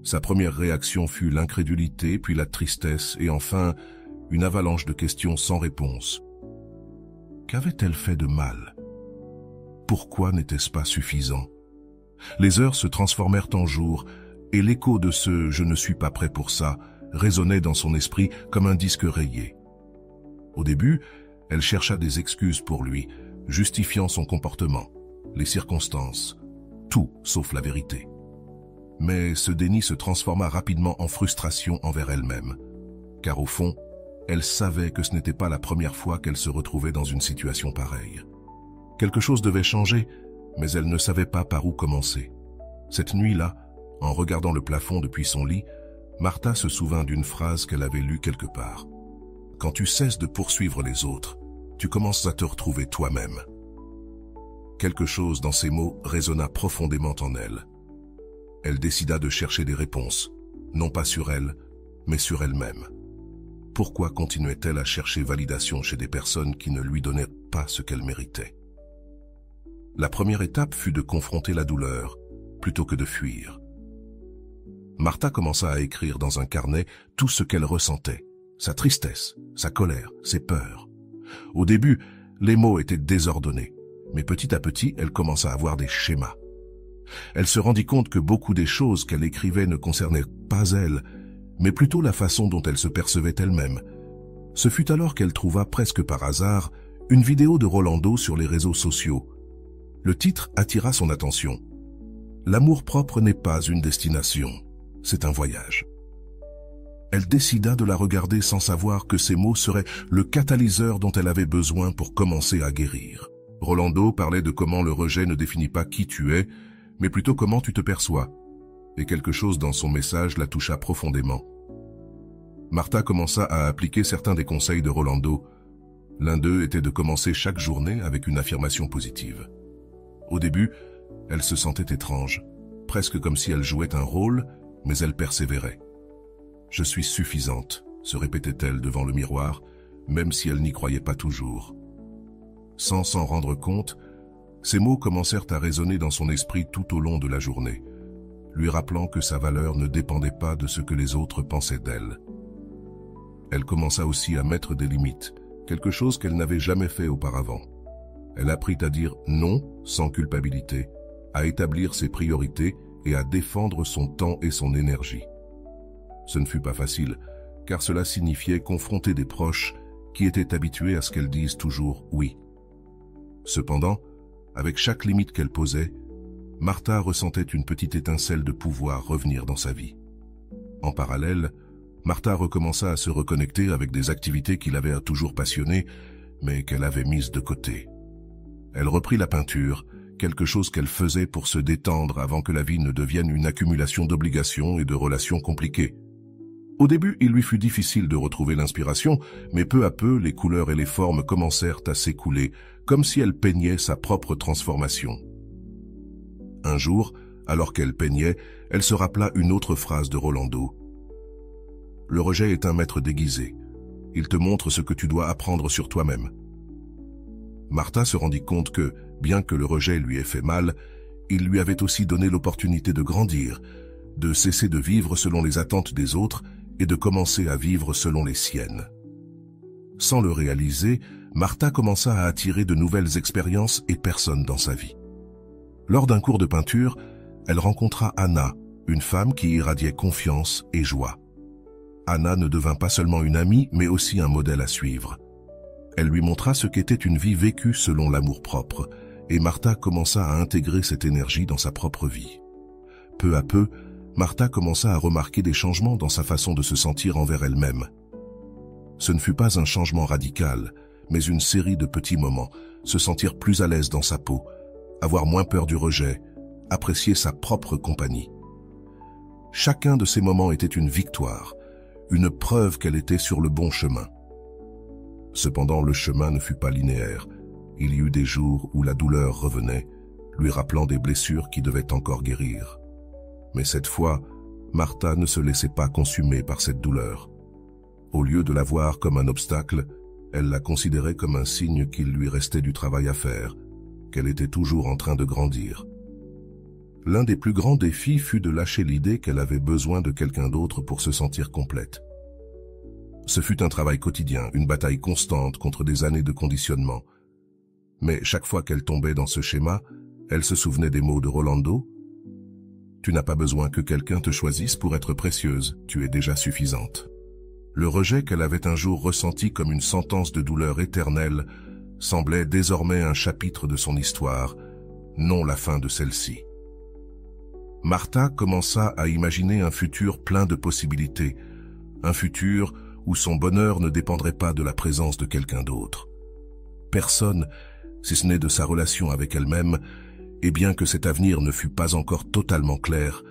Sa première réaction fut l'incrédulité, puis la tristesse et enfin une avalanche de questions sans réponse. Qu'avait-elle fait de mal? Pourquoi n'était-ce pas suffisant? Les heures se transformèrent en jours et l'écho de ce « je ne suis pas prêt pour ça » résonnait dans son esprit comme un disque rayé. Au début, elle chercha des excuses pour lui, justifiant son comportement, les circonstances, tout sauf la vérité. Mais ce déni se transforma rapidement en frustration envers elle-même, car au fond, elle savait que ce n'était pas la première fois qu'elle se retrouvait dans une situation pareille. Quelque chose devait changer, mais elle ne savait pas par où commencer. Cette nuit-là, en regardant le plafond depuis son lit, Martha se souvint d'une phrase qu'elle avait lue quelque part. « Quand tu cesses de poursuivre les autres, tu commences à te retrouver toi-même. » Quelque chose dans ces mots résonna profondément en elle. Elle décida de chercher des réponses, non pas sur elle, mais sur elle-même. Pourquoi continuait-elle à chercher validation chez des personnes qui ne lui donnaient pas ce qu'elle méritait? La première étape fut de confronter la douleur, plutôt que de fuir. Martha commença à écrire dans un carnet tout ce qu'elle ressentait, sa tristesse, sa colère, ses peurs. Au début, les mots étaient désordonnés, mais petit à petit, elle commença à avoir des schémas. Elle se rendit compte que beaucoup des choses qu'elle écrivait ne concernaient pas elle, mais plutôt la façon dont elle se percevait elle-même. Ce fut alors qu'elle trouva presque par hasard une vidéo de Rolando sur les réseaux sociaux. Le titre attira son attention. « L'amour-propre n'est pas une destination, c'est un voyage. » Elle décida de la regarder sans savoir que ces mots seraient le catalyseur dont elle avait besoin pour commencer à guérir. Rolando parlait de comment le rejet ne définit pas qui tu es, mais plutôt comment tu te perçois. Et quelque chose dans son message la toucha profondément. Martha commença à appliquer certains des conseils de Rolando. L'un d'eux était de commencer chaque journée avec une affirmation positive. Au début, elle se sentait étrange, presque comme si elle jouait un rôle, mais elle persévérait. « Je suis suffisante », se répétait-elle devant le miroir, même si elle n'y croyait pas toujours. Sans s'en rendre compte, ces mots commencèrent à résonner dans son esprit tout au long de la journée, lui rappelant que sa valeur ne dépendait pas de ce que les autres pensaient d'elle. Elle commença aussi à mettre des limites, quelque chose qu'elle n'avait jamais fait auparavant. Elle apprit à dire non sans culpabilité, à établir ses priorités et à défendre son temps et son énergie. Ce ne fut pas facile, car cela signifiait confronter des proches qui étaient habitués à ce qu'elles disent toujours « oui ». Cependant, avec chaque limite qu'elle posait, Martha ressentait une petite étincelle de pouvoir revenir dans sa vie. En parallèle, Martha recommença à se reconnecter avec des activités qui l'avaient toujours passionnée, mais qu'elle avait mises de côté. Elle reprit la peinture, quelque chose qu'elle faisait pour se détendre avant que la vie ne devienne une accumulation d'obligations et de relations compliquées. Au début, il lui fut difficile de retrouver l'inspiration, mais peu à peu, les couleurs et les formes commencèrent à s'écouler, comme si elle peignait sa propre transformation. Un jour, alors qu'elle peignait, elle se rappela une autre phrase de Rolando. « Le rejet est un maître déguisé. Il te montre ce que tu dois apprendre sur toi-même. » Martha se rendit compte que, bien que le rejet lui ait fait mal, il lui avait aussi donné l'opportunité de grandir, de cesser de vivre selon les attentes des autres et de commencer à vivre selon les siennes. Sans le réaliser, Martha commença à attirer de nouvelles expériences et personnes dans sa vie. Lors d'un cours de peinture, elle rencontra Anna, une femme qui irradiait confiance et joie. Anna ne devint pas seulement une amie, mais aussi un modèle à suivre. Elle lui montra ce qu'était une vie vécue selon l'amour-propre, et Martha commença à intégrer cette énergie dans sa propre vie. Peu à peu, Martha commença à remarquer des changements dans sa façon de se sentir envers elle-même. Ce ne fut pas un changement radical, mais une série de petits moments, se sentir plus à l'aise dans sa peau, avoir moins peur du rejet, apprécier sa propre compagnie. Chacun de ces moments était une victoire, une preuve qu'elle était sur le bon chemin. Cependant, le chemin ne fut pas linéaire. Il y eut des jours où la douleur revenait, lui rappelant des blessures qui devaient encore guérir. Mais cette fois, Martha ne se laissait pas consumer par cette douleur. Au lieu de la voir comme un obstacle, elle la considérait comme un signe qu'il lui restait du travail à faire, qu'elle était toujours en train de grandir. L'un des plus grands défis fut de lâcher l'idée qu'elle avait besoin de quelqu'un d'autre pour se sentir complète. Ce fut un travail quotidien, une bataille constante contre des années de conditionnement. Mais chaque fois qu'elle tombait dans ce schéma, elle se souvenait des mots de Rolando. « Tu n'as pas besoin que quelqu'un te choisisse pour être précieuse, tu es déjà suffisante. » Le rejet qu'elle avait un jour ressenti comme une sentence de douleur éternelle semblait désormais un chapitre de son histoire, non la fin de celle-ci. Martha commença à imaginer un futur plein de possibilités, un futur où son bonheur ne dépendrait pas de la présence de quelqu'un d'autre. Personne, si ce n'est de sa relation avec elle-même, et bien que cet avenir ne fût pas encore totalement clair,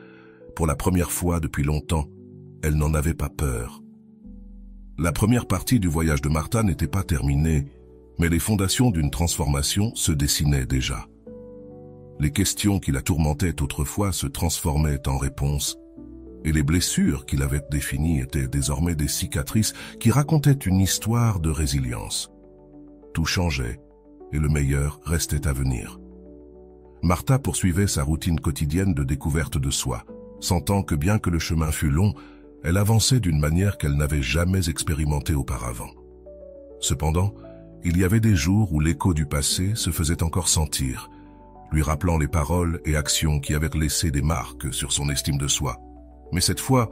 pour la première fois depuis longtemps, elle n'en avait pas peur. La première partie du voyage de Martha n'était pas terminée, mais les fondations d'une transformation se dessinaient déjà. Les questions qui la tourmentaient autrefois se transformaient en réponses, et les blessures qui l'avaient définie étaient désormais des cicatrices qui racontaient une histoire de résilience. Tout changeait, et le meilleur restait à venir. Martha poursuivait sa routine quotidienne de découverte de soi, sentant que bien que le chemin fût long, elle avançait d'une manière qu'elle n'avait jamais expérimentée auparavant. Cependant, il y avait des jours où l'écho du passé se faisait encore sentir, lui rappelant les paroles et actions qui avaient laissé des marques sur son estime de soi. Mais cette fois,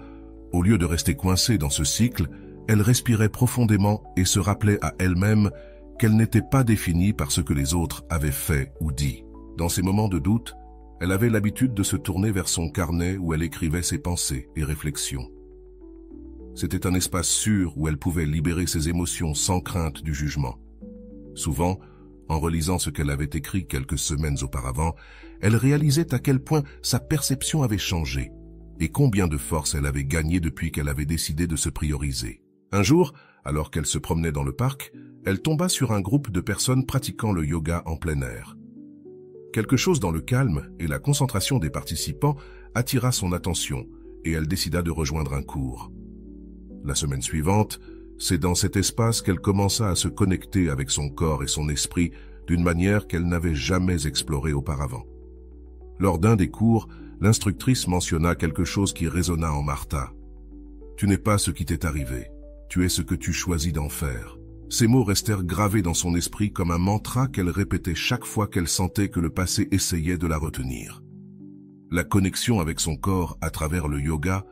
au lieu de rester coincée dans ce cycle, elle respirait profondément et se rappelait à elle-même qu'elle n'était pas définie par ce que les autres avaient fait ou dit. Dans ces moments de doute, elle avait l'habitude de se tourner vers son carnet où elle écrivait ses pensées et réflexions. C'était un espace sûr où elle pouvait libérer ses émotions sans crainte du jugement. Souvent, en relisant ce qu'elle avait écrit quelques semaines auparavant, elle réalisait à quel point sa perception avait changé et combien de force elle avait gagné depuis qu'elle avait décidé de se prioriser. Un jour, alors qu'elle se promenait dans le parc, elle tomba sur un groupe de personnes pratiquant le yoga en plein air. Quelque chose dans le calme et la concentration des participants attira son attention et elle décida de rejoindre un cours. La semaine suivante, c'est dans cet espace qu'elle commença à se connecter avec son corps et son esprit d'une manière qu'elle n'avait jamais explorée auparavant. Lors d'un des cours, l'instructrice mentionna quelque chose qui résonna en Martha. « Tu n'es pas ce qui t'est arrivé, tu es ce que tu choisis d'en faire. » Ces mots restèrent gravés dans son esprit comme un mantra qu'elle répétait chaque fois qu'elle sentait que le passé essayait de la retenir. La connexion avec son corps à travers le yoga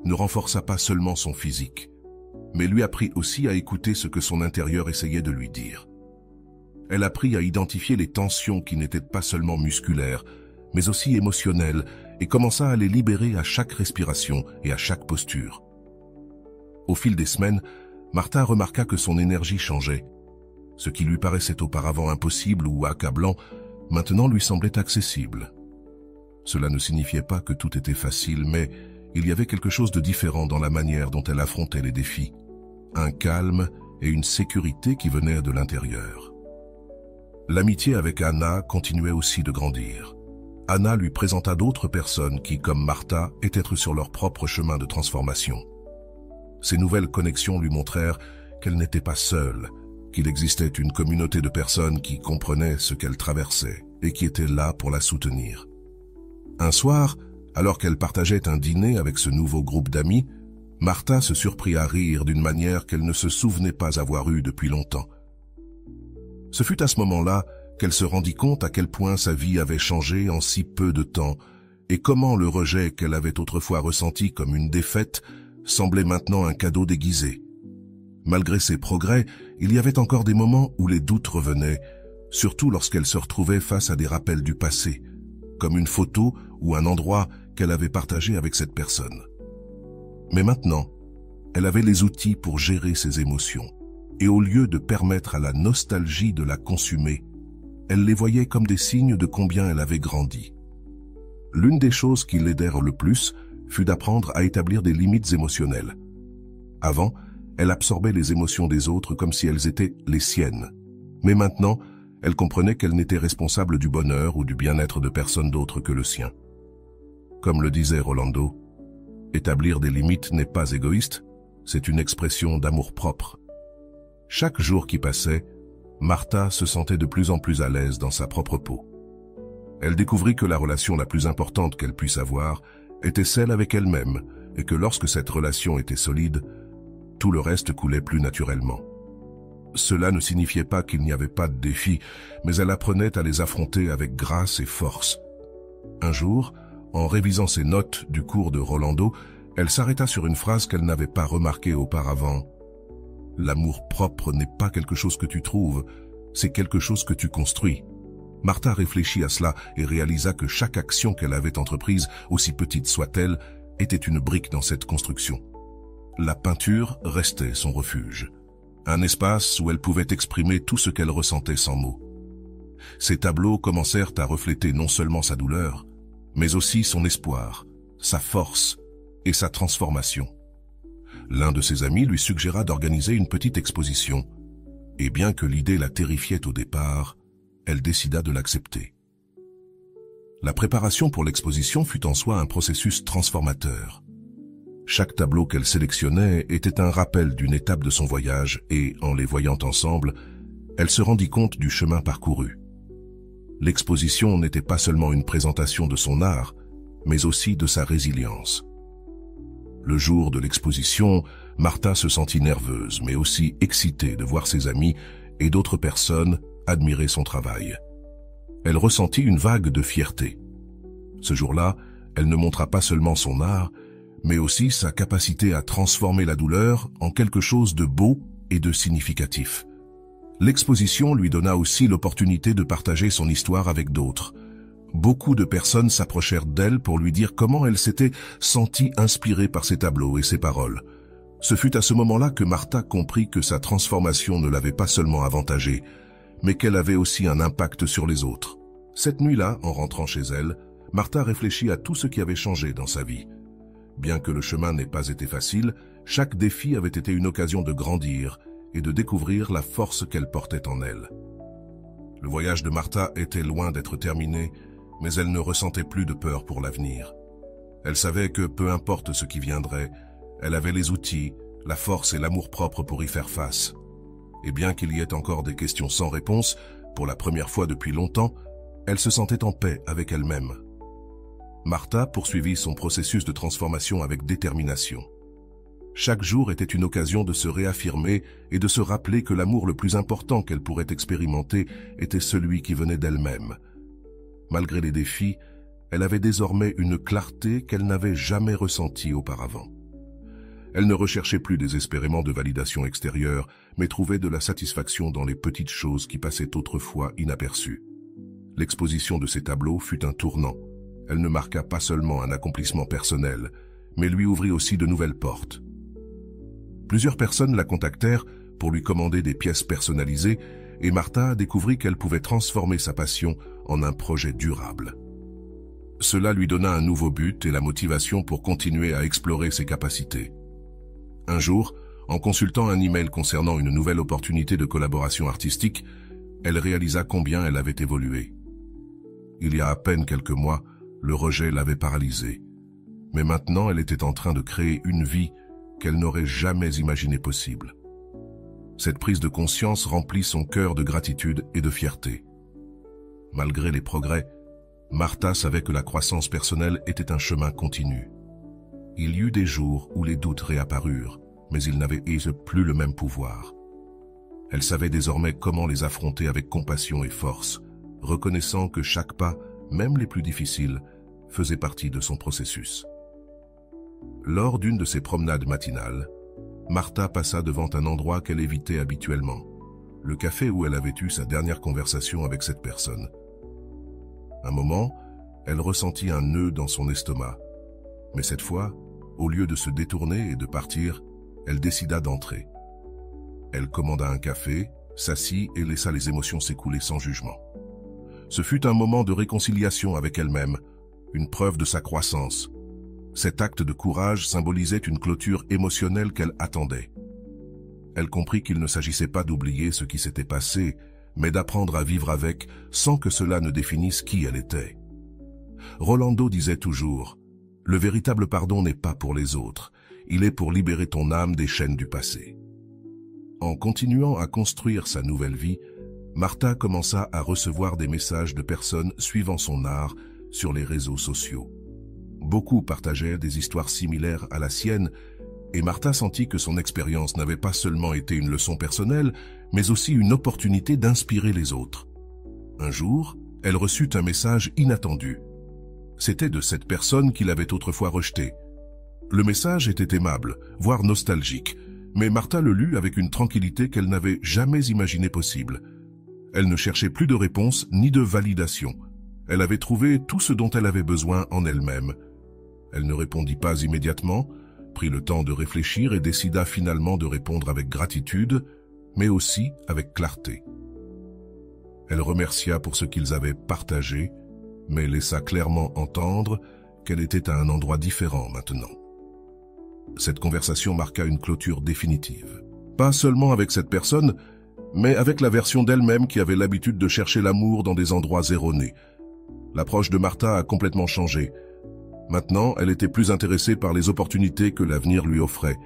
ne renforça pas seulement son physique, mais lui apprit aussi à écouter ce que son intérieur essayait de lui dire. Elle apprit à identifier les tensions qui n'étaient pas seulement musculaires, mais aussi émotionnelles, et commença à les libérer à chaque respiration et à chaque posture. Au fil des semaines, Martha remarqua que son énergie changeait. Ce qui lui paraissait auparavant impossible ou accablant, maintenant lui semblait accessible. Cela ne signifiait pas que tout était facile, mais il y avait quelque chose de différent dans la manière dont elle affrontait les défis. Un calme et une sécurité qui venaient de l'intérieur. L'amitié avec Anna continuait aussi de grandir. Anna lui présenta d'autres personnes qui, comme Martha, étaient sur leur propre chemin de transformation. Ces nouvelles connexions lui montrèrent qu'elle n'était pas seule, qu'il existait une communauté de personnes qui comprenaient ce qu'elle traversait et qui étaient là pour la soutenir. Un soir, alors qu'elle partageait un dîner avec ce nouveau groupe d'amis, Martha se surprit à rire d'une manière qu'elle ne se souvenait pas avoir eue depuis longtemps. Ce fut à ce moment-là qu'elle se rendit compte à quel point sa vie avait changé en si peu de temps et comment le rejet qu'elle avait autrefois ressenti comme une défaite semblait maintenant un cadeau déguisé. Malgré ses progrès, il y avait encore des moments où les doutes revenaient, surtout lorsqu'elle se retrouvait face à des rappels du passé, comme une photo ou un endroit qu'elle avait partagé avec cette personne. Mais maintenant, elle avait les outils pour gérer ses émotions, et au lieu de permettre à la nostalgie de la consumer, elle les voyait comme des signes de combien elle avait grandi. L'une des choses qui l'aidèrent le plus fut d'apprendre à établir des limites émotionnelles. Avant, elle absorbait les émotions des autres comme si elles étaient les siennes. Mais maintenant, elle comprenait qu'elle n'était responsable du bonheur ou du bien-être de personne d'autre que le sien. Comme le disait Rolando, établir des limites n'est pas égoïste, c'est une expression d'amour-propre. Chaque jour qui passait, Martha se sentait de plus en plus à l'aise dans sa propre peau. Elle découvrit que la relation la plus importante qu'elle puisse avoir était celle avec elle-même, et que lorsque cette relation était solide, tout le reste coulait plus naturellement. Cela ne signifiait pas qu'il n'y avait pas de défis, mais elle apprenait à les affronter avec grâce et force. Un jour, en révisant ses notes du cours de Rolando, elle s'arrêta sur une phrase qu'elle n'avait pas remarquée auparavant. « L'amour-propre n'est pas quelque chose que tu trouves, c'est quelque chose que tu construis. » Martha réfléchit à cela et réalisa que chaque action qu'elle avait entreprise, aussi petite soit-elle, était une brique dans cette construction. La peinture restait son refuge, un espace où elle pouvait exprimer tout ce qu'elle ressentait sans mots. Ces tableaux commencèrent à refléter non seulement sa douleur, mais aussi son espoir, sa force et sa transformation. L'un de ses amis lui suggéra d'organiser une petite exposition, et bien que l'idée la terrifiait au départ, elle décida de l'accepter. La préparation pour l'exposition fut en soi un processus transformateur. Chaque tableau qu'elle sélectionnait était un rappel d'une étape de son voyage et, en les voyant ensemble, elle se rendit compte du chemin parcouru. L'exposition n'était pas seulement une présentation de son art, mais aussi de sa résilience. Le jour de l'exposition, Martha se sentit nerveuse, mais aussi excitée de voir ses amis et d'autres personnes admirer son travail. Elle ressentit une vague de fierté. Ce jour-là, elle ne montra pas seulement son art, mais aussi sa capacité à transformer la douleur en quelque chose de beau et de significatif. L'exposition lui donna aussi l'opportunité de partager son histoire avec d'autres. Beaucoup de personnes s'approchèrent d'elle pour lui dire comment elle s'était sentie inspirée par ses tableaux et ses paroles. Ce fut à ce moment-là que Martha comprit que sa transformation ne l'avait pas seulement avantagée, mais qu'elle avait aussi un impact sur les autres. Cette nuit-là, en rentrant chez elle, Martha réfléchit à tout ce qui avait changé dans sa vie. Bien que le chemin n'ait pas été facile, chaque défi avait été une occasion de grandir et de découvrir la force qu'elle portait en elle. Le voyage de Martha était loin d'être terminé, mais elle ne ressentait plus de peur pour l'avenir. Elle savait que peu importe ce qui viendrait, elle avait les outils, la force et l'amour-propre pour y faire face. Et bien qu'il y ait encore des questions sans réponse, pour la première fois depuis longtemps, elle se sentait en paix avec elle-même. Martha poursuivit son processus de transformation avec détermination. Chaque jour était une occasion de se réaffirmer et de se rappeler que l'amour le plus important qu'elle pourrait expérimenter était celui qui venait d'elle-même. Malgré les défis, elle avait désormais une clarté qu'elle n'avait jamais ressentie auparavant. Elle ne recherchait plus désespérément de validation extérieure, mais trouvait de la satisfaction dans les petites choses qui passaient autrefois inaperçues. L'exposition de ces tableaux fut un tournant. Elle ne marqua pas seulement un accomplissement personnel, mais lui ouvrit aussi de nouvelles portes. Plusieurs personnes la contactèrent pour lui commander des pièces personnalisées et Martha découvrit qu'elle pouvait transformer sa passion en un projet durable. Cela lui donna un nouveau but et la motivation pour continuer à explorer ses capacités. Un jour, en consultant un email concernant une nouvelle opportunité de collaboration artistique, elle réalisa combien elle avait évolué. Il y a à peine quelques mois, le rejet l'avait paralysée. Mais maintenant, elle était en train de créer une vie qu'elle n'aurait jamais imaginée possible. Cette prise de conscience remplit son cœur de gratitude et de fierté. Malgré les progrès, Martha savait que la croissance personnelle était un chemin continu. Il y eut des jours où les doutes réapparurent, mais ils n'avaient plus le même pouvoir. Elle savait désormais comment les affronter avec compassion et force, reconnaissant que chaque pas, même les plus difficiles, faisait partie de son processus. Lors d'une de ses promenades matinales, Martha passa devant un endroit qu'elle évitait habituellement. le café où elle avait eu sa dernière conversation avec cette personne. Un moment, elle ressentit un nœud dans son estomac. Mais cette fois, au lieu de se détourner et de partir, elle décida d'entrer. Elle commanda un café, s'assit et laissa les émotions s'écouler sans jugement. Ce fut un moment de réconciliation avec elle-même, une preuve de sa croissance. Cet acte de courage symbolisait une clôture émotionnelle qu'elle attendait. Elle comprit qu'il ne s'agissait pas d'oublier ce qui s'était passé, mais d'apprendre à vivre avec sans que cela ne définisse qui elle était. Rolando disait toujours « Le véritable pardon n'est pas pour les autres, il est pour libérer ton âme des chaînes du passé. » En continuant à construire sa nouvelle vie, Martha commença à recevoir des messages de personnes suivant son art sur les réseaux sociaux. Beaucoup partageaient des histoires similaires à la sienne, et Martha sentit que son expérience n'avait pas seulement été une leçon personnelle, mais aussi une opportunité d'inspirer les autres. Un jour, elle reçut un message inattendu. C'était de cette personne qui l'avait autrefois rejetée. Le message était aimable, voire nostalgique, mais Martha le lut avec une tranquillité qu'elle n'avait jamais imaginée possible. Elle ne cherchait plus de réponse ni de validation. Elle avait trouvé tout ce dont elle avait besoin en elle-même. Elle ne répondit pas immédiatement, prit le temps de réfléchir et décida finalement de répondre avec gratitude, mais aussi avec clarté. Elle remercia pour ce qu'ils avaient partagé, mais laissa clairement entendre qu'elle était à un endroit différent maintenant. Cette conversation marqua une clôture définitive. Pas seulement avec cette personne, mais avec la version d'elle-même qui avait l'habitude de chercher l'amour dans des endroits erronés. L'approche de Martha a complètement changé. Maintenant, elle était plus intéressée par les opportunités que l'avenir lui offrait,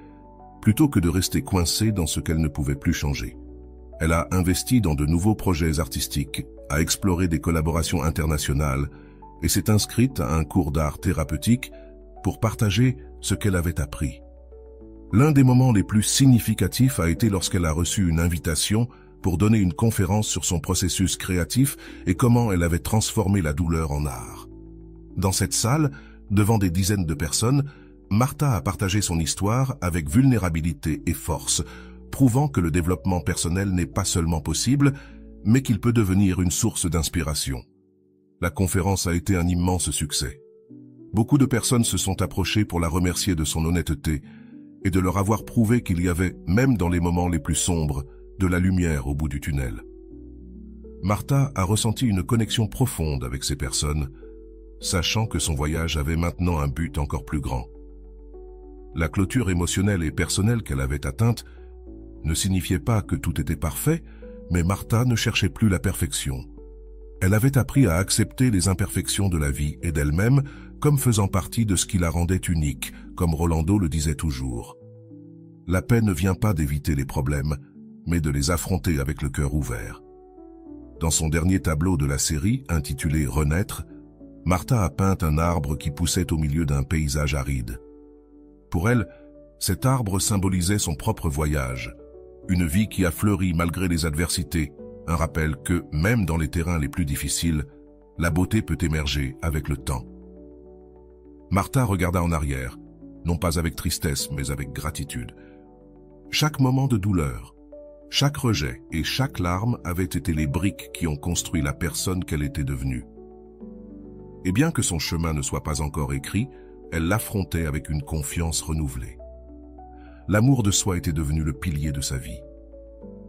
plutôt que de rester coincée dans ce qu'elle ne pouvait plus changer. Elle a investi dans de nouveaux projets artistiques, a exploré des collaborations internationales et s'est inscrite à un cours d'art thérapeutique pour partager ce qu'elle avait appris. L'un des moments les plus significatifs a été lorsqu'elle a reçu une invitation pour donner une conférence sur son processus créatif et comment elle avait transformé la douleur en art. Dans cette salle, devant des dizaines de personnes, Martha a partagé son histoire avec vulnérabilité et force, prouvant que le développement personnel n'est pas seulement possible, mais qu'il peut devenir une source d'inspiration. La conférence a été un immense succès. Beaucoup de personnes se sont approchées pour la remercier de son honnêteté et de leur avoir prouvé qu'il y avait, même dans les moments les plus sombres, de la lumière au bout du tunnel. Martha a ressenti une connexion profonde avec ces personnes, sachant que son voyage avait maintenant un but encore plus grand. La clôture émotionnelle et personnelle qu'elle avait atteinte ne signifiait pas que tout était parfait, mais Martha ne cherchait plus la perfection. Elle avait appris à accepter les imperfections de la vie et d'elle-même comme faisant partie de ce qui la rendait unique, comme Rolando le disait toujours. La paix ne vient pas d'éviter les problèmes, mais de les affronter avec le cœur ouvert. Dans son dernier tableau de la série, intitulé « Renaître », Martha a peint un arbre qui poussait au milieu d'un paysage aride. Pour elle, cet arbre symbolisait son propre voyage, une vie qui a fleuri malgré les adversités, un rappel que, même dans les terrains les plus difficiles, la beauté peut émerger avec le temps. Martha regarda en arrière, non pas avec tristesse, mais avec gratitude. Chaque moment de douleur, chaque rejet et chaque larme avaient été les briques qui ont construit la personne qu'elle était devenue. Et bien que son chemin ne soit pas encore écrit, elle l'affrontait avec une confiance renouvelée. L'amour de soi était devenu le pilier de sa vie.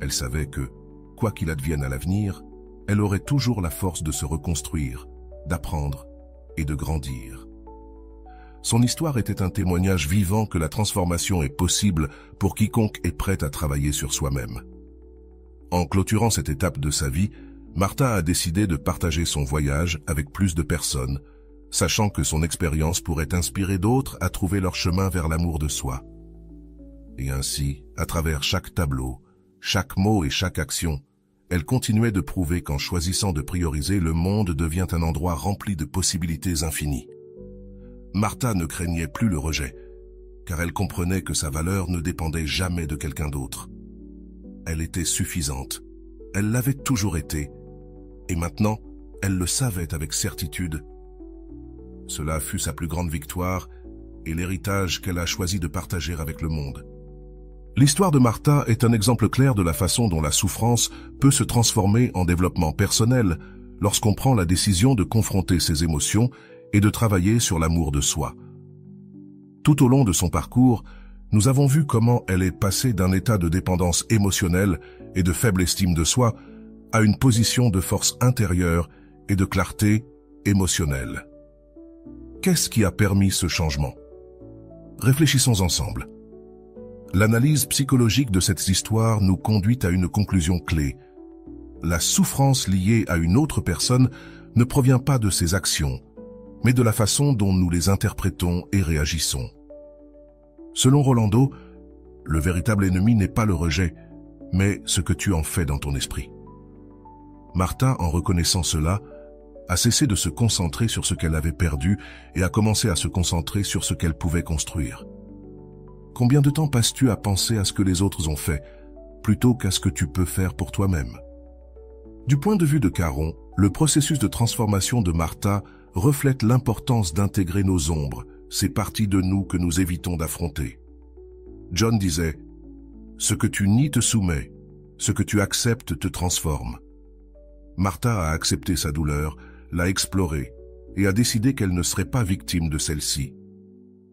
Elle savait que, quoi qu'il advienne à l'avenir, elle aurait toujours la force de se reconstruire, d'apprendre et de grandir. Son histoire était un témoignage vivant que la transformation est possible pour quiconque est prêt à travailler sur soi-même. En clôturant cette étape de sa vie, Martha a décidé de partager son voyage avec plus de personnes, sachant que son expérience pourrait inspirer d'autres à trouver leur chemin vers l'amour de soi. Et ainsi, à travers chaque tableau, chaque mot et chaque action, elle continuait de prouver qu'en choisissant de prioriser, le monde devient un endroit rempli de possibilités infinies. Martha ne craignait plus le rejet, car elle comprenait que sa valeur ne dépendait jamais de quelqu'un d'autre. Elle était suffisante, elle l'avait toujours été, et maintenant, elle le savait avec certitude. Cela fut sa plus grande victoire et l'héritage qu'elle a choisi de partager avec le monde. L'histoire de Martha est un exemple clair de la façon dont la souffrance peut se transformer en développement personnel lorsqu'on prend la décision de confronter ses émotions et de travailler sur l'amour de soi. Tout au long de son parcours, nous avons vu comment elle est passée d'un état de dépendance émotionnelle et de faible estime de soi à une position de force intérieure et de clarté émotionnelle. Qu'est-ce qui a permis ce changement? Réfléchissons ensemble. L'analyse psychologique de cette histoire nous conduit à une conclusion clé. La souffrance liée à une autre personne ne provient pas de ses actions, mais de la façon dont nous les interprétons et réagissons. Selon Rolando, le véritable ennemi n'est pas le rejet, mais ce que tu en fais dans ton esprit. Martha, en reconnaissant cela, a cessé de se concentrer sur ce qu'elle avait perdu et a commencé à se concentrer sur ce qu'elle pouvait construire. Combien de temps passes-tu à penser à ce que les autres ont fait, plutôt qu'à ce que tu peux faire pour toi-même? Du point de vue de Caron, le processus de transformation de Martha reflète l'importance d'intégrer nos ombres, ces parties de nous que nous évitons d'affronter. John disait « Ce que tu nies te soumet, ce que tu acceptes te transforme ». Martha a accepté sa douleur, l'a explorée et a décidé qu'elle ne serait pas victime de celle-ci.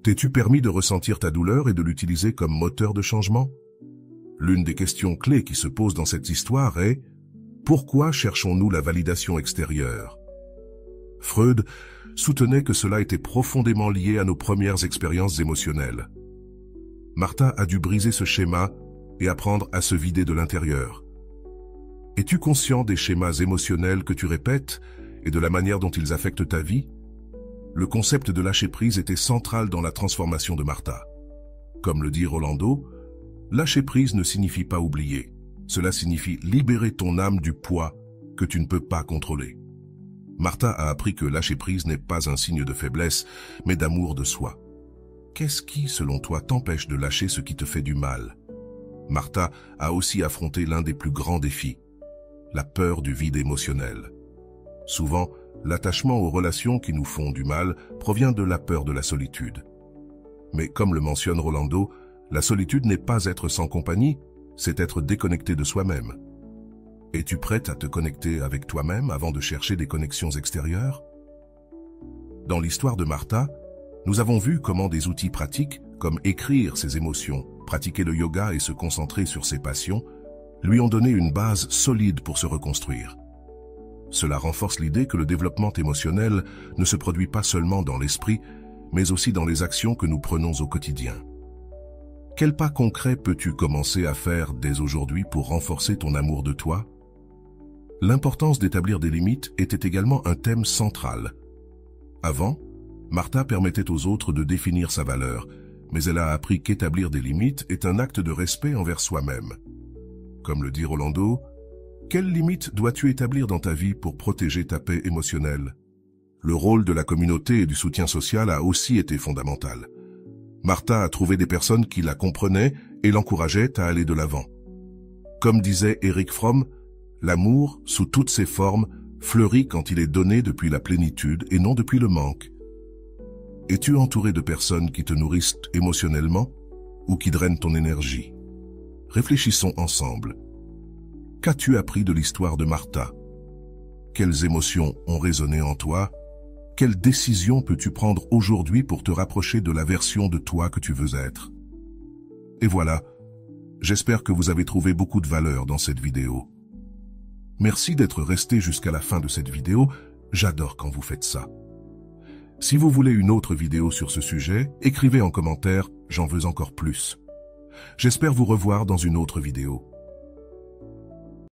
T'es-tu permis de ressentir ta douleur et de l'utiliser comme moteur de changement? L'une des questions clés qui se pose dans cette histoire est « Pourquoi cherchons-nous la validation extérieure ?» Freud soutenait que cela était profondément lié à nos premières expériences émotionnelles. Martha a dû briser ce schéma et apprendre à se vider de l'intérieur. Es-tu conscient des schémas émotionnels que tu répètes et de la manière dont ils affectent ta vie? Le concept de lâcher-prise était central dans la transformation de Martha. Comme le dit Rolando, lâcher-prise ne signifie pas oublier. Cela signifie libérer ton âme du poids que tu ne peux pas contrôler. Martha a appris que lâcher-prise n'est pas un signe de faiblesse, mais d'amour de soi. Qu'est-ce qui, selon toi, t'empêche de lâcher ce qui te fait du mal? Martha a aussi affronté l'un des plus grands défis, la peur du vide émotionnel. Souvent, l'attachement aux relations qui nous font du mal provient de la peur de la solitude. Mais comme le mentionne Rolando, la solitude n'est pas être sans compagnie, c'est être déconnecté de soi-même. Es-tu prête à te connecter avec toi-même avant de chercher des connexions extérieures? Dans l'histoire de Martha, nous avons vu comment des outils pratiques, comme écrire ses émotions, pratiquer le yoga et se concentrer sur ses passions, lui ont donné une base solide pour se reconstruire. Cela renforce l'idée que le développement émotionnel ne se produit pas seulement dans l'esprit, mais aussi dans les actions que nous prenons au quotidien. Quel pas concret peux-tu commencer à faire dès aujourd'hui pour renforcer ton amour de toi? L'importance d'établir des limites était également un thème central. Avant, Martha permettait aux autres de définir sa valeur, mais elle a appris qu'établir des limites est un acte de respect envers soi-même. Comme le dit Rolando, quelles limites dois-tu établir dans ta vie pour protéger ta paix émotionnelle? Le rôle de la communauté et du soutien social a aussi été fondamental. Martha a trouvé des personnes qui la comprenaient et l'encourageaient à aller de l'avant. Comme disait Erich Fromm, l'amour, sous toutes ses formes, fleurit quand il est donné depuis la plénitude et non depuis le manque. Es-tu entouré de personnes qui te nourrissent émotionnellement ou qui drainent ton énergie? Réfléchissons ensemble. Qu'as-tu appris de l'histoire de Martha? Quelles émotions ont résonné en toi? Quelles décisions peux-tu prendre aujourd'hui pour te rapprocher de la version de toi que tu veux être? Et voilà, j'espère que vous avez trouvé beaucoup de valeur dans cette vidéo. Merci d'être resté jusqu'à la fin de cette vidéo, j'adore quand vous faites ça. Si vous voulez une autre vidéo sur ce sujet, écrivez en commentaire « J'en veux encore plus ». J'espère vous revoir dans une autre vidéo.